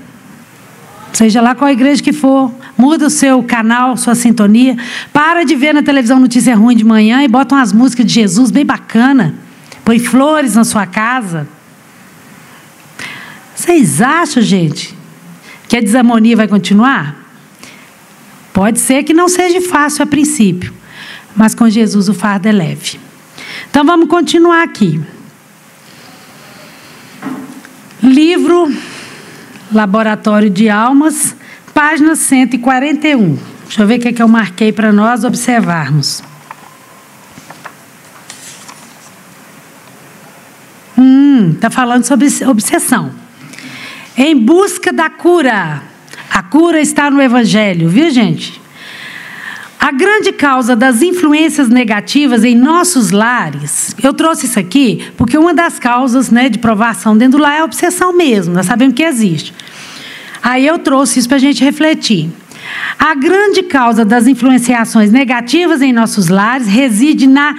seja lá qual igreja que for, muda o seu canal, sua sintonia, para de ver na televisão notícia ruim de manhã e bota umas músicas de Jesus bem bacana, põe flores na sua casa. Vocês acham, gente, que a desarmonia vai continuar? Pode ser que não seja fácil a princípio, mas com Jesus o fardo é leve. Então vamos continuar aqui. Livro Laboratório de Almas, página 141. Deixa eu ver o que é que eu marquei para nós observarmos. Está falando sobre obsessão. Em busca da cura. A cura está no Evangelho, viu, gente? A grande causa das influências negativas em nossos lares, eu trouxe isso aqui porque uma das causas, né, de provação dentro do lar é a obsessão mesmo, nós sabemos que existe. Aí eu trouxe isso para a gente refletir. A grande causa das influenciações negativas em nossos lares reside na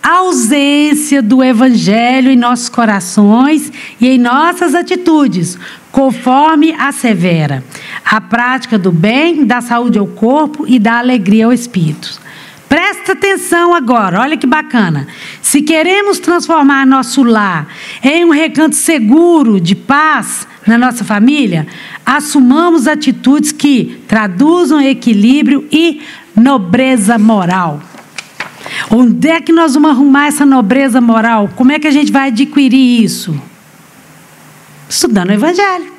ausência do Evangelho em nossos corações e em nossas atitudes, conforme assevera a prática do bem, da saúde ao corpo e da alegria ao espírito. Presta atenção agora, olha que bacana. Se queremos transformar nosso lar em um recanto seguro de paz na nossa família, assumamos atitudes que traduzam equilíbrio e nobreza moral. Onde é que nós vamos arrumar essa nobreza moral? Como é que a gente vai adquirir isso? Estudando o Evangelho.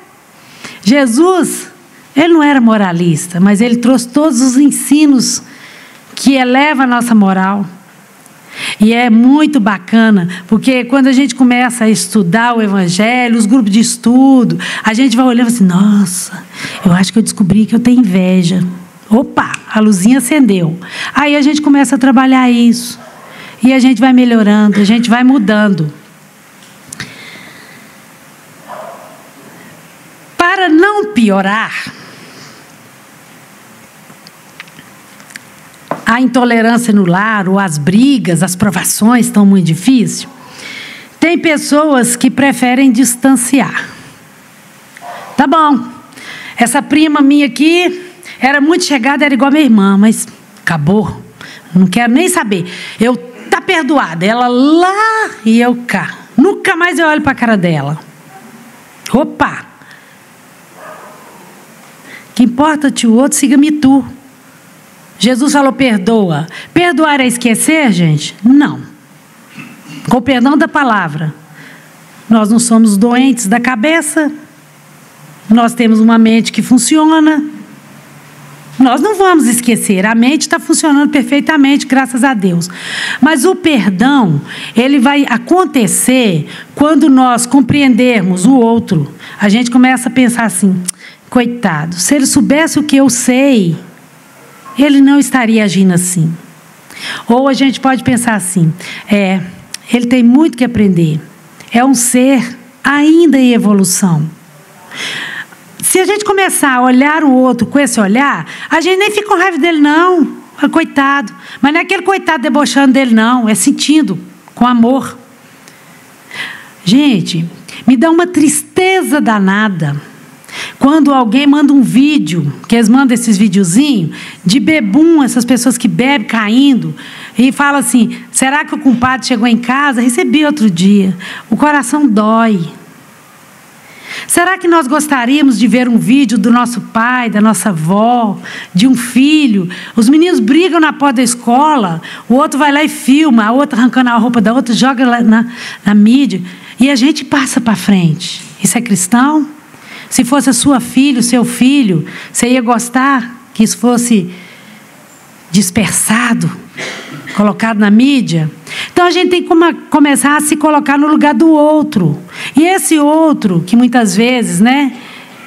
Jesus, ele não era moralista, mas ele trouxe todos os ensinos que elevam a nossa moral. E é muito bacana, porque quando a gente começa a estudar o Evangelho, os grupos de estudo, a gente vai olhando assim, nossa, eu acho que eu descobri que eu tenho inveja. Opa, a luzinha acendeu. Aí a gente começa a trabalhar isso. E a gente vai melhorando, a gente vai mudando. Para não piorar, a intolerância no lar, ou as brigas, as provações estão muito difíceis, tem pessoas que preferem distanciar. Tá bom, essa prima minha aqui era muito chegada, era igual a minha irmã, mas acabou, não quero nem saber. Eu tá perdoada, ela lá e eu cá. Nunca mais eu olho para a cara dela. Opa! Que importa-te o outro, siga-me tu. Jesus falou perdoa. Perdoar é esquecer, gente? Não. Com o perdão da palavra. Nós não somos doentes da cabeça. Nós temos uma mente que funciona. Nós não vamos esquecer. A mente está funcionando perfeitamente, graças a Deus. Mas o perdão, ele vai acontecer quando nós compreendermos o outro. A gente começa a pensar assim, coitado, se ele soubesse o que eu sei, ele não estaria agindo assim. Ou a gente pode pensar assim, ele tem muito que aprender. É um ser ainda em evolução. Se a gente começar a olhar o outro com esse olhar, a gente nem fica com raiva dele, não. Coitado. Mas não é aquele coitado debochando dele, não. É sentindo, com amor. Gente, me dá uma tristeza danada quando alguém manda um vídeo, que eles mandam esses videozinhos, de bebum, essas pessoas que bebem caindo, e fala assim, será que o compadre chegou em casa? Recebi outro dia. O coração dói. Será que nós gostaríamos de ver um vídeo do nosso pai, da nossa avó, de um filho? Os meninos brigam na porta da escola, o outro vai lá e filma, a outra arrancando a roupa da outra, joga lá na mídia, e a gente passa para frente. Isso é cristão? Se fosse a sua filha, o seu filho, você ia gostar que isso fosse dispersado, colocado na mídia? Então a gente tem que começar a se colocar no lugar do outro. E esse outro, que muitas vezes, né,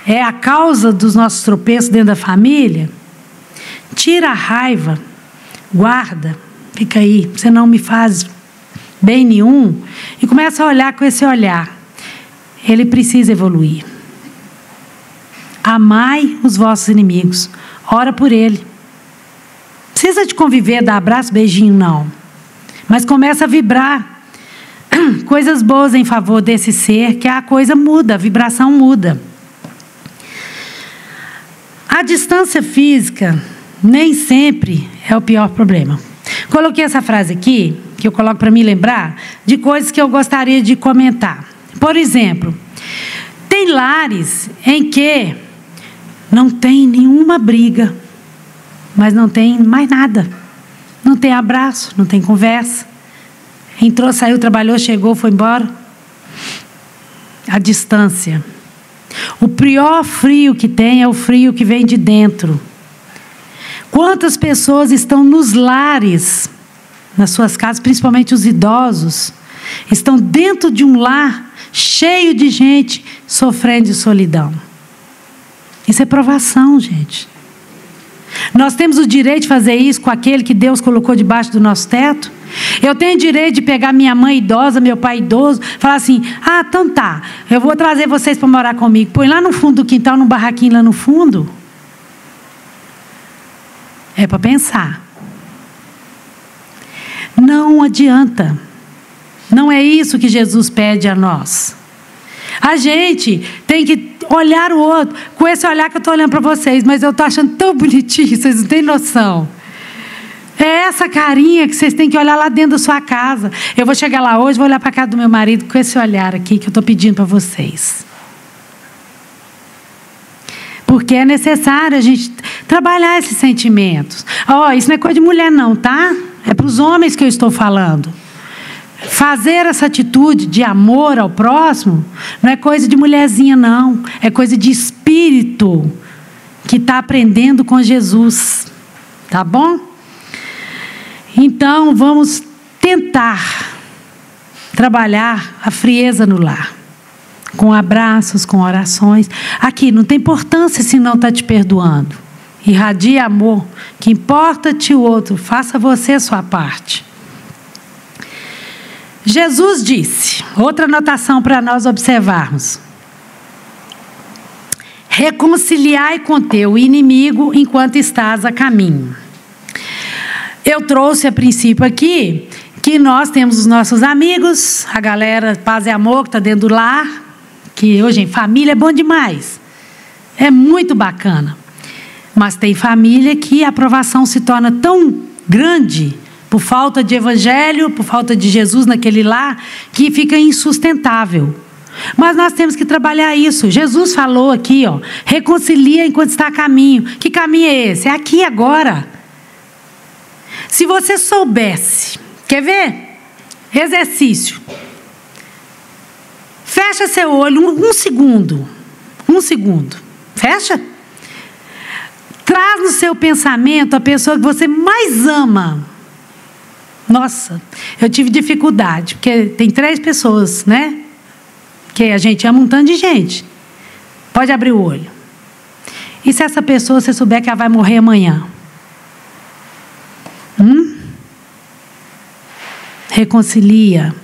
é a causa dos nossos tropeços dentro da família, tira a raiva, guarda, fica aí, você não me faz bem nenhum, e começa a olhar com esse olhar. Ele precisa evoluir. Amai os vossos inimigos, ora por ele. Precisa de conviver, dar abraço, beijinho, não. Mas começa a vibrar coisas boas em favor desse ser, que a coisa muda, a vibração muda. A distância física nem sempre é o pior problema. Coloquei essa frase aqui, que eu coloco para me lembrar de coisas que eu gostaria de comentar. Por exemplo, tem lares em que não tem nenhuma briga, mas não tem mais nada. Não tem abraço, não tem conversa. Entrou, saiu, trabalhou, chegou, foi embora. A distância. O pior frio que tem é o frio que vem de dentro. Quantas pessoas estão nos lares, nas suas casas, principalmente os idosos, estão dentro de um lar cheio de gente sofrendo de solidão. Isso é provação, gente. Nós temos o direito de fazer isso com aquele que Deus colocou debaixo do nosso teto. Eu tenho o direito de pegar minha mãe idosa, meu pai idoso, falar assim, então tá, eu vou trazer vocês para morar comigo. Põe lá no fundo do quintal, num barraquinho lá no fundo. É para pensar. Não adianta. Não é isso que Jesus pede a nós. A gente tem que olhar o outro, com esse olhar que eu estou olhando para vocês, mas eu estou achando tão bonitinho, vocês não têm noção. É essa carinha que vocês têm que olhar lá dentro da sua casa. Eu vou chegar lá hoje, vou olhar para a casa do meu marido com esse olhar aqui que eu estou pedindo para vocês. Porque é necessário a gente trabalhar esses sentimentos. Isso não é coisa de mulher não, tá? É para os homens que eu estou falando. Fazer essa atitude de amor ao próximo não é coisa de mulherzinha não. É coisa de espírito que está aprendendo com Jesus. Tá bom? Então vamos tentar trabalhar a frieza no lar. Com abraços, com orações. Aqui, não tem importância se não está te perdoando. Irradia amor. Que importa-te o outro. Faça você a sua parte. Jesus disse, outra anotação para nós observarmos. Reconciliai com teu inimigo enquanto estás a caminho. Eu trouxe a princípio aqui que nós temos os nossos amigos, a galera paz e amor que está dentro do lar, que hoje em família é bom demais. É muito bacana. Mas tem família que a aprovação se torna tão grande por falta de evangelho, por falta de Jesus naquele lar, que fica insustentável. Mas nós temos que trabalhar isso. Jesus falou aqui, reconcilia enquanto está a caminho. Que caminho é esse? É aqui agora. Se você soubesse, quer ver? Exercício. Fecha seu olho um segundo. Fecha. Traz no seu pensamento a pessoa que você mais ama. Nossa, eu tive dificuldade, porque tem 3 pessoas, né? Que a gente ama um tanto de gente. Pode abrir o olho. E se essa pessoa, você souber que ela vai morrer amanhã? Reconcilia.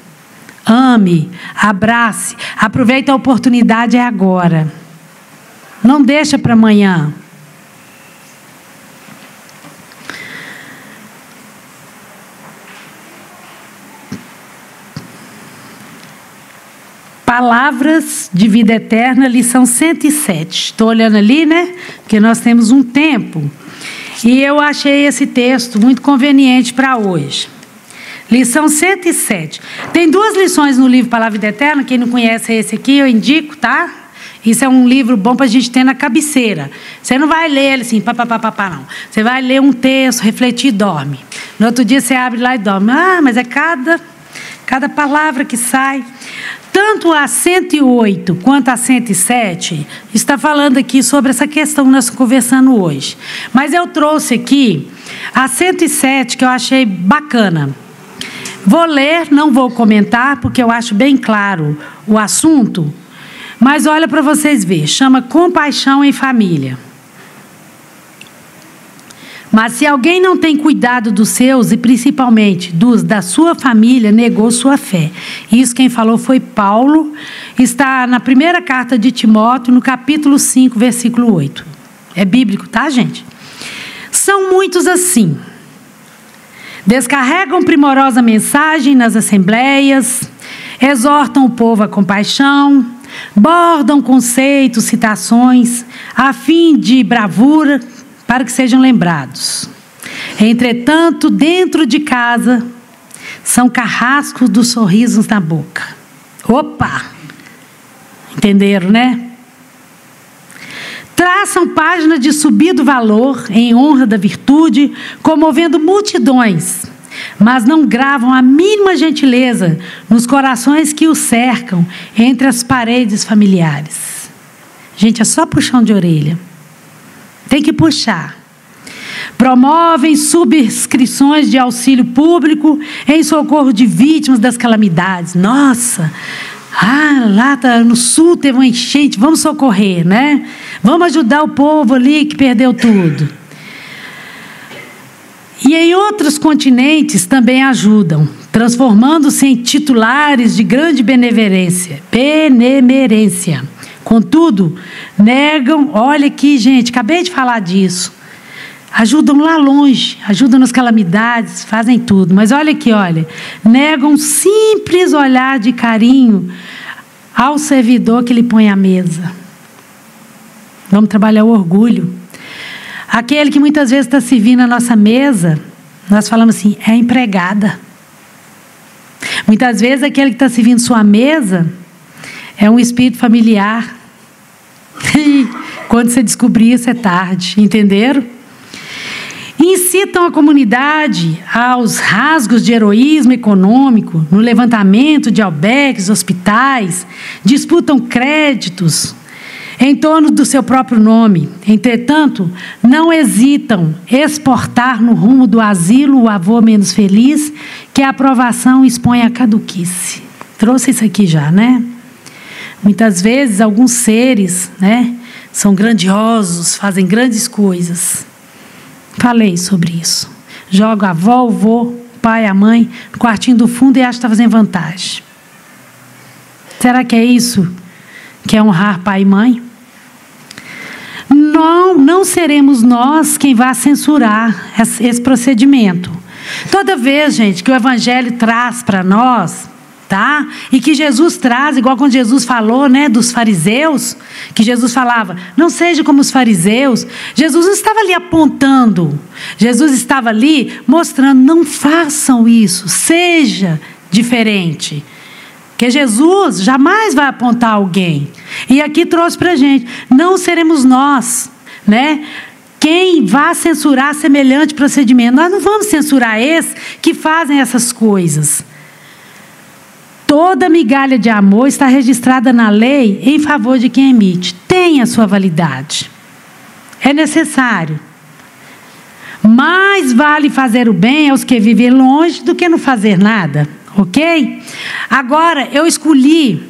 Ame. Abrace. Aproveita a oportunidade, é agora. Não deixa para amanhã. Palavras de vida eterna, lição 107. Estou olhando ali, né? Porque nós temos um tempo. E eu achei esse texto muito conveniente para hoje. Lição 107. Tem 2 lições no livro Palavra de Vida Eterna. Quem não conhece esse aqui, eu indico, tá? Isso é um livro bom para a gente ter na cabeceira. Você não vai ler ele assim, não. Você vai ler um texto, refletir e dorme. No outro dia você abre lá e dorme. Mas é cada palavra que sai. Tanto a 108 quanto a 107 está falando aqui sobre essa questão que nós estamos conversando hoje. Mas eu trouxe aqui a 107 que eu achei bacana. Vou ler, não vou comentar, porque eu acho bem claro o assunto. Mas olha para vocês verem. Chama compaixão em família. Mas se alguém não tem cuidado dos seus, e principalmente dos da sua família, negou sua fé. Isso quem falou foi Paulo. Está na primeira carta de Timóteo, no capítulo 5, versículo 8. É bíblico, tá, gente? São muitos assim. Descarregam primorosa mensagem nas assembleias, exortam o povo à compaixão, bordam conceitos, citações, a fim de bravura, para que sejam lembrados. Entretanto, dentro de casa, são carrascos dos sorrisos na boca. Opa! Entenderam, né? Traçam páginas de subido valor em honra da virtude, comovendo multidões, mas não gravam a mínima gentileza nos corações que os cercam entre as paredes familiares. Gente, é só puxão de orelha. Tem que puxar. Promovem subscrições de auxílio público em socorro de vítimas das calamidades. Nossa! Lá no sul teve uma enchente, vamos socorrer, né? Vamos ajudar o povo ali que perdeu tudo. E em outros continentes também ajudam, transformando-se em titulares de grande benemerência. Contudo, negam, olha aqui, gente, acabei de falar disso. Ajudam lá longe, ajudam nas calamidades, fazem tudo. Mas olha aqui, olha, negam um simples olhar de carinho ao servidor que lhe põe à mesa. Vamos trabalhar o orgulho. Aquele que muitas vezes está servindo a nossa mesa, nós falamos assim, é empregada. Muitas vezes aquele que está servindo sua mesa é um espírito familiar. Quando você descobrir isso é tarde, entenderam? Incitam a comunidade aos rasgos de heroísmo econômico, no levantamento de albergues, hospitais, disputam créditos em torno do seu próprio nome. Entretanto, não hesitam exportar no rumo do asilo o avô menos feliz, que a aprovação expõe à caduquice. Trouxe isso aqui já, né? Muitas vezes, alguns seres, né, são grandiosos, fazem grandes coisas. Falei sobre isso. Joga a avó, o vô, o pai, a mãe no quartinho do fundo e acha que está fazendo vantagem. Será que é isso que é honrar pai e mãe? Não seremos nós quem vai censurar esse procedimento. Toda vez, gente, que o Evangelho traz para nós, tá? E que Jesus traz, igual quando Jesus falou, né, dos fariseus, que Jesus falava, não seja como os fariseus. Jesus não estava ali apontando, Jesus estava ali mostrando, não façam isso, seja diferente. Porque Jesus jamais vai apontar alguém. E aqui trouxe para a gente, não seremos nós, né, quem vai censurar semelhante procedimento. Nós não vamos censurar esses que fazem essas coisas. Toda migalha de amor está registrada na lei em favor de quem emite. Tem a sua validade. É necessário. Mais vale fazer o bem aos que vivem longe do que não fazer nada. Ok? Agora, eu escolhi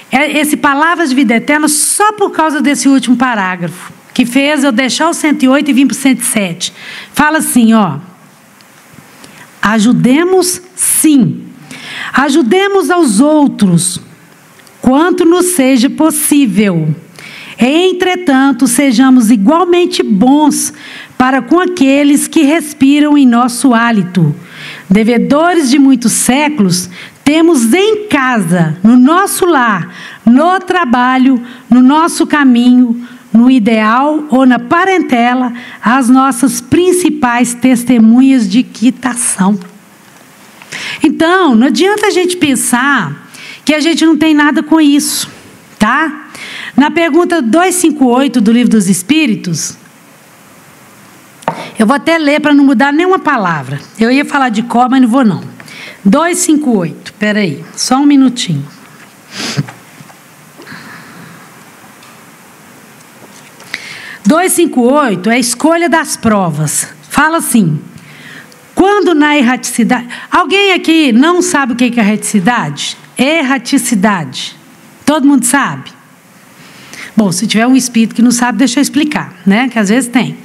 esse Palavras de Vida Eterna só por causa desse último parágrafo, que fez eu deixar o 108 e vir para o 107. Fala assim, ó. Ajudemos sim. Ajudemos aos outros, quanto nos seja possível. Entretanto, sejamos igualmente bons para com aqueles que respiram em nosso hálito. Devedores de muitos séculos, temos em casa, no nosso lar, no trabalho, no nosso caminho, no ideal ou na parentela, as nossas principais testemunhas de quitação. Então, não adianta a gente pensar que a gente não tem nada com isso, tá? Na pergunta 258 do Livro dos Espíritos, eu vou até ler para não mudar nenhuma palavra. Eu ia falar de cor, mas não vou não. 258, espera aí, só um minutinho. « 258 é a escolha das provas. Fala assim... Quando na erraticidade... Alguém aqui não sabe o que é erraticidade? Erraticidade. Todo mundo sabe? Bom, se tiver um espírito que não sabe, deixa eu explicar, né? Que às vezes tem.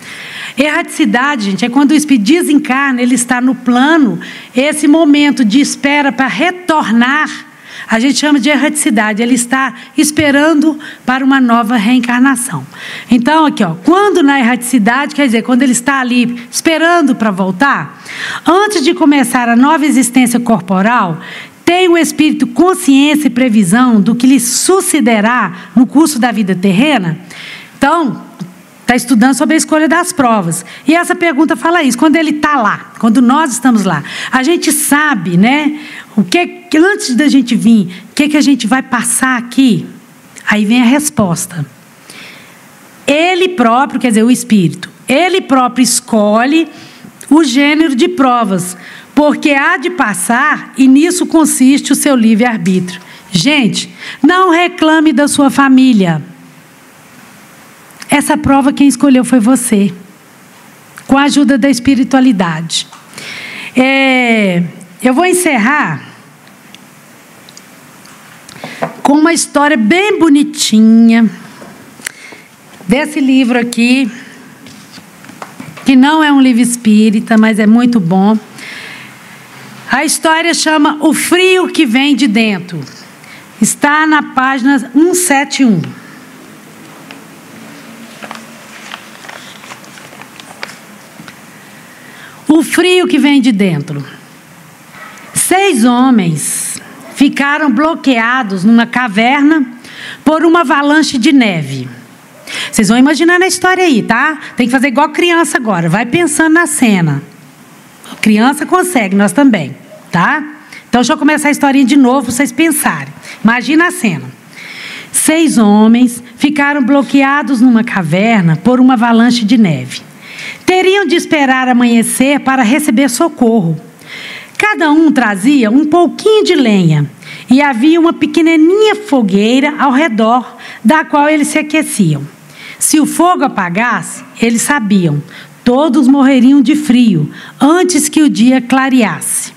Erraticidade, gente, é quando o espírito desencarna, ele está no plano, esse momento de espera para retornar, a gente chama de erraticidade, ele está esperando para uma nova reencarnação. Então, aqui, ó, quando na erraticidade, quer dizer, quando ele está ali esperando para voltar, antes de começar a nova existência corporal, Tem o espírito consciência e previsão do que lhe sucederá no curso da vida terrena? Então, está estudando sobre a escolha das provas. E essa pergunta fala isso, quando ele está lá, quando nós estamos lá. A gente sabe, né, antes da gente vir, o que a gente vai passar aqui? Aí vem a resposta. Ele próprio, quer dizer, o Espírito, ele próprio escolhe o gênero de provas, porque há de passar e nisso consiste o seu livre-arbítrio. Gente, não reclame da sua família. Essa prova quem escolheu foi você, com a ajuda da espiritualidade. Eu vou encerrar com uma história bem bonitinha desse livro aqui, que não é um livro espírita, mas é muito bom. A história chama O Frio que Vem de Dentro. Está na página 171. O frio que vem de dentro. 6 homens ficaram bloqueados numa caverna por uma avalanche de neve. Vocês vão imaginando a história aí, tá? Tem que fazer igual criança agora. Vai pensando na cena. A criança consegue, nós também, tá? Então, deixa eu começar a historinha de novo para vocês pensarem. Imagina a cena. 6 homens ficaram bloqueados numa caverna por uma avalanche de neve. Teriam de esperar amanhecer para receber socorro. Cada um trazia um pouquinho de lenha e havia uma pequenininha fogueira ao redor da qual eles se aqueciam. Se o fogo apagasse, eles sabiam, todos morreriam de frio antes que o dia clareasse.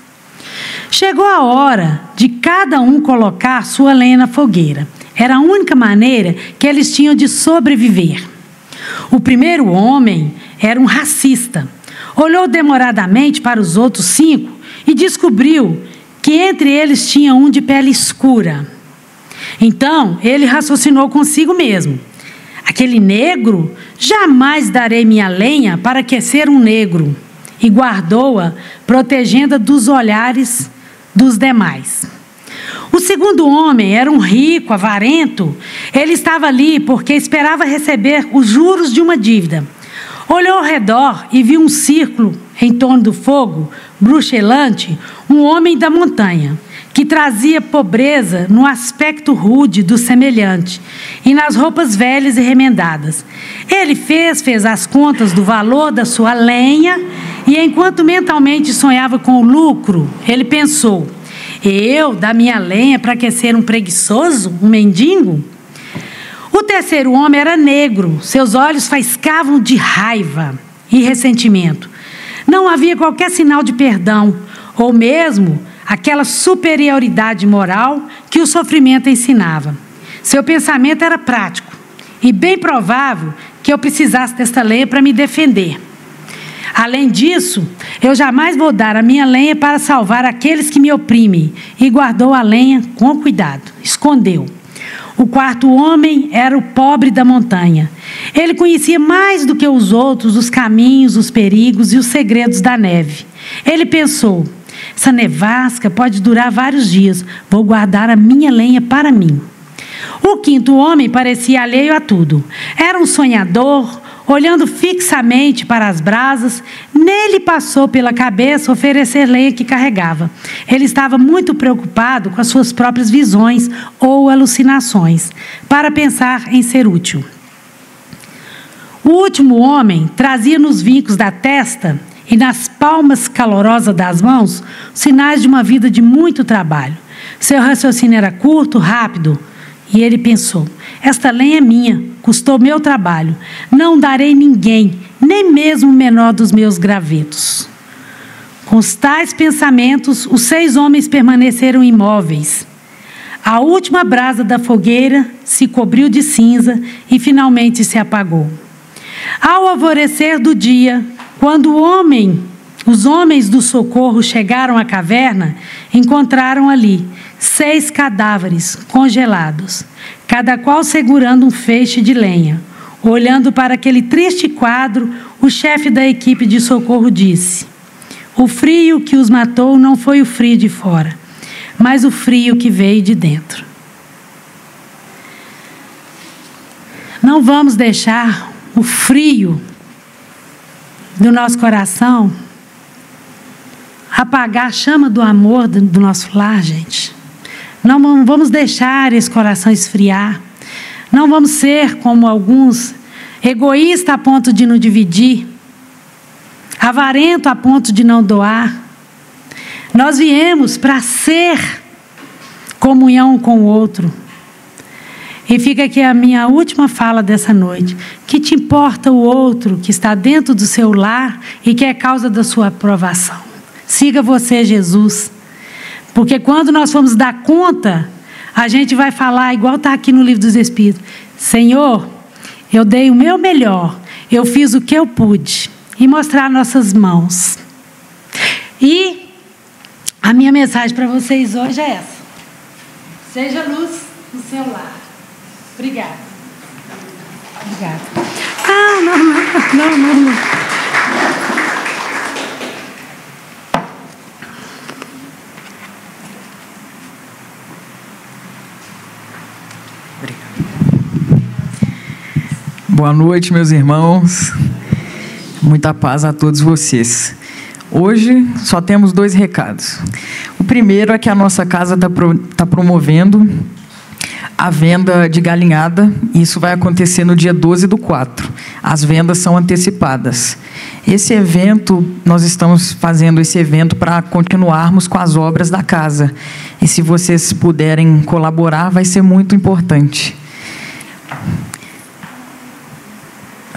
Chegou a hora de cada um colocar sua lenha na fogueira. Era a única maneira que eles tinham de sobreviver. O primeiro homem era um racista. Olhou demoradamente para os outros 5 e descobriu que entre eles tinha um de pele escura. Então, ele raciocinou consigo mesmo. Aquele negro, jamais darei minha lenha para aquecer um negro. E guardou-a, protegendo-a dos olhares dos demais. O segundo homem era um rico, avarento. Ele estava ali porque esperava receber os juros de uma dívida. Olhou ao redor e viu um círculo em torno do fogo, bruxelante, um homem da montanha, que trazia pobreza no aspecto rude do semelhante e nas roupas velhas e remendadas. Ele fez as contas do valor da sua lenha e, enquanto mentalmente sonhava com o lucro, ele pensou: eu dar minha lenha para aquecer um preguiçoso, um mendigo? O terceiro homem era negro, seus olhos faiscavam de raiva e ressentimento. Não havia qualquer sinal de perdão, ou mesmo aquela superioridade moral que o sofrimento ensinava. Seu pensamento era prático, e bem provável que eu precisasse desta lenha para me defender. Além disso, eu jamais vou dar a minha lenha para salvar aqueles que me oprimem, e guardou a lenha com cuidado, escondeu. O quarto homem era o pobre da montanha. Ele conhecia mais do que os outros os caminhos, os perigos e os segredos da neve. Ele pensou: essa nevasca pode durar vários dias, vou guardar a minha lenha para mim. O quinto homem parecia alheio a tudo. Era um sonhador, olhando fixamente para as brasas. Nele passou pela cabeça oferecer lenha que carregava. Ele estava muito preocupado com as suas próprias visões ou alucinações, para pensar em ser útil. O último homem trazia nos vincos da testa e nas palmas calorosas das mãos sinais de uma vida de muito trabalho. Seu raciocínio era curto, rápido, e ele pensou: esta lenha é minha, custou meu trabalho, não darei ninguém, nem mesmo o menor dos meus gravetos. Com os tais pensamentos, os 6 homens permaneceram imóveis. A última brasa da fogueira se cobriu de cinza e finalmente se apagou. Ao alvorecer do dia, quando os homens do socorro chegaram à caverna, encontraram ali 6 cadáveres congelados, cada qual segurando um feixe de lenha. Olhando para aquele triste quadro, o chefe da equipe de socorro disse: o frio que os matou não foi o frio de fora, mas o frio que veio de dentro. Não vamos deixar o frio do nosso coração apagar a chama do amor do nosso lar, gente. Não vamos deixar esse coração esfriar. Não vamos ser como alguns, egoísta a ponto de não dividir, avarento a ponto de não doar. Nós viemos para ser comunhão com o outro. E fica aqui a minha última fala dessa noite. Que te importa o outro que está dentro do seu lar e que é causa da sua aprovação? Siga você, Jesus. Porque quando nós formos dar conta, a gente vai falar, igual está aqui no Livro dos Espíritos: Senhor, eu dei o meu melhor, eu fiz o que eu pude, e mostrar nossas mãos. E a minha mensagem para vocês hoje é essa: seja luz no seu lar. Obrigada. Obrigada. Ah, não.
Boa noite, meus irmãos. Muita paz a todos vocês. Hoje só temos 2 recados. O primeiro é que a nossa casa está promovendo a venda de galinhada. Isso vai acontecer no dia 12/4. As vendas são antecipadas. Esse evento, nós estamos fazendo esse evento para continuarmos com as obras da casa. E se vocês puderem colaborar, vai ser muito importante.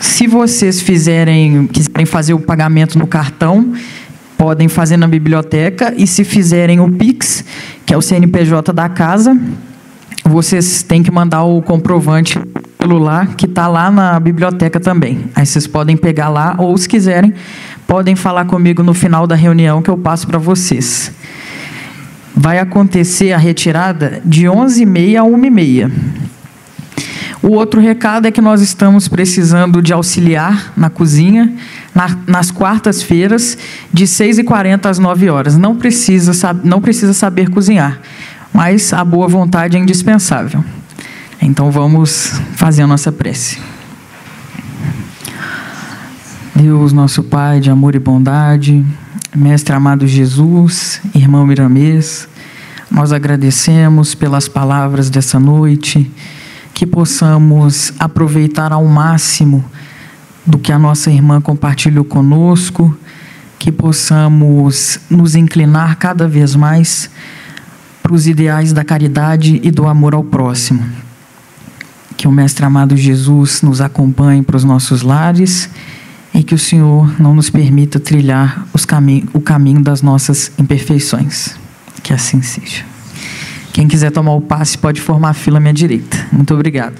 Se vocês quiserem fazer o pagamento no cartão, podem fazer na biblioteca. E se fizerem o Pix, que é o CNPJ da casa, vocês têm que mandar o comprovante pelo celular, que está lá na biblioteca também. Aí vocês podem pegar lá, ou se quiserem, podem falar comigo no final da reunião que eu passo para vocês. Vai acontecer a retirada de 11h30 a 1h30. O outro recado é que nós estamos precisando de auxiliar na cozinha, nas quartas-feiras, de 6h40 às 9h. Não precisa saber cozinhar, mas a boa vontade é indispensável. Então vamos fazer a nossa prece. Deus, nosso Pai de amor e bondade, Mestre amado Jesus, irmão Miramês, nós agradecemos pelas palavras dessa noite, que possamos aproveitar ao máximo do que a nossa irmã compartilhou conosco, que possamos nos inclinar cada vez mais para os ideais da caridade e do amor ao próximo. Que o Mestre amado Jesus nos acompanhe para os nossos lares e que o Senhor não nos permita trilhar o caminho das nossas imperfeições. Que assim seja. Quem quiser tomar o passe pode formar a fila à minha direita. Muito obrigado.